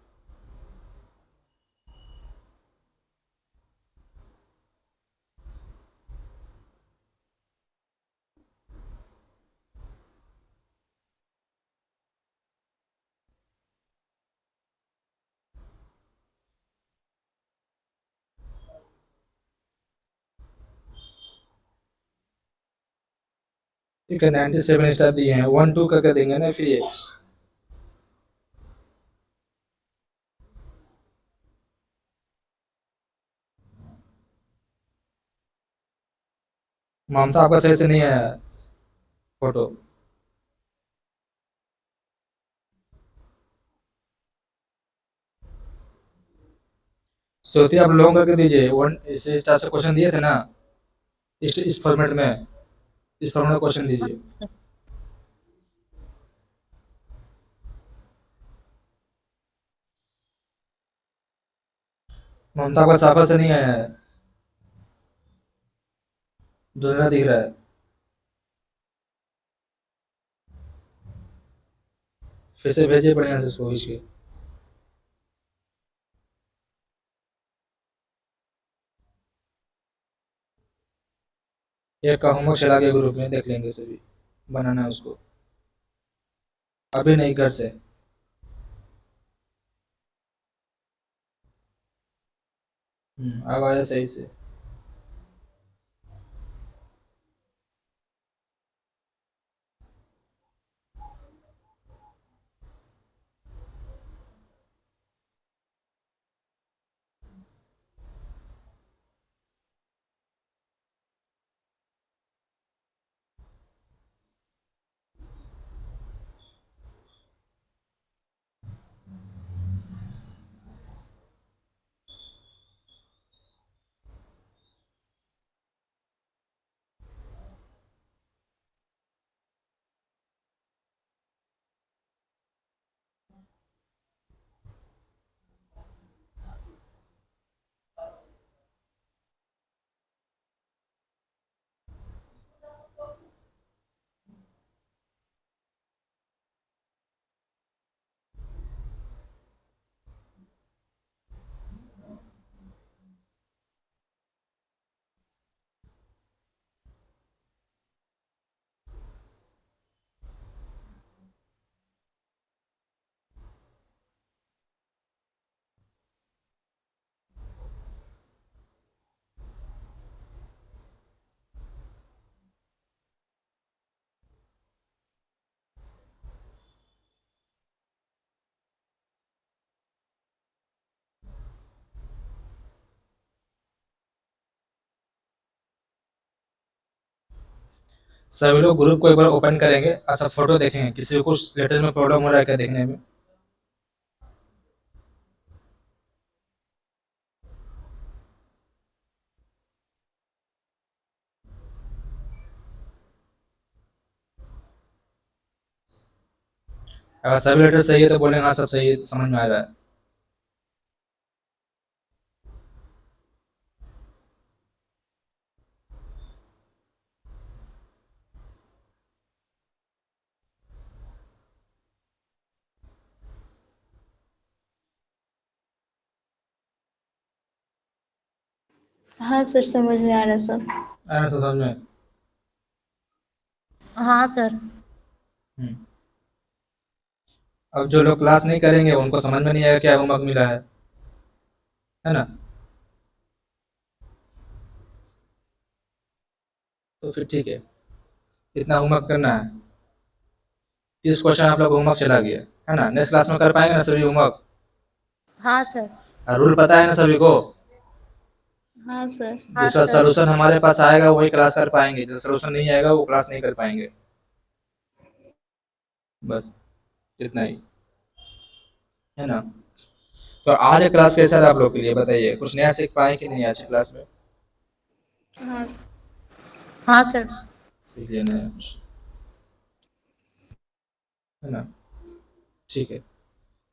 ठीक है, 97 स्टार दिए हैं, 1-2 करके देंगे ना फिर ये। ममता आपका सही से नहीं आया फोटो। श्रुति आप लॉन्ग करके दीजिए, वन इस टाइप से क्वेश्चन दिए थे ना, इस फॉर्मेट में, इस फॉर्मेट में क्वेश्चन दीजिए। ममता आपका साफा से नहीं आया है, धुंधला दिख रहा है। फिर से भेजिए बढ़िया से इसको खींच के। एक का होमवर्क चला गया ग्रुप में, देख लेंगे सभी, बनाना है उसको। अभी नहीं, घर से। अब आया सही से। सभी लोग ग्रुप को एक बार ओपन करेंगे और सब फोटो देखेंगे, किसी को कुछ लेटर में प्रॉब्लम हो रहा है क्या देखने में। अगर सभी लेटर सही है तो बोलेंगे हाँ सब सही है, समझ में आ रहा है। हाँ सर, समझ में आ रहा सब। आ रहा है सब समझ में। हाँ सर। हम्म। अब जो लोग क्लास नहीं करेंगे उनको समझ में नहीं आएगा क्या होमवर्क मिला है ना। तो फिर ठीक है, इतना होमवर्क करना है। 30 क्वेश्चन आप लोग होमवर्क चला गया है ना, नेक्स्ट क्लास में कर पाएंगे ना सभी होमवर्क। हाँ सर। रूल पता है ना सभी को। हाँ सर। हाँ जिसका सर। सोल्यूशन हमारे पास आएगा वही क्लास कर पाएंगे, जिसका सोल्यूशन नहीं आएगा वो क्लास नहीं कर पाएंगे। बस इतना ही, है ना। तो आज का क्लास कैसा रहा आप लोग के लिए, बताइए, कुछ नया सीख पाए कि नहीं आज की क्लास में। हाँ सर। हाँ सर। सीख लिया नया कुछ, है ना। ठीक है,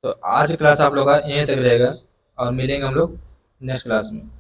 तो आज क्लास आप लोग का यहीं तक रहेगा और मिलेंगे हम लोग नेक्स्ट क्लास में।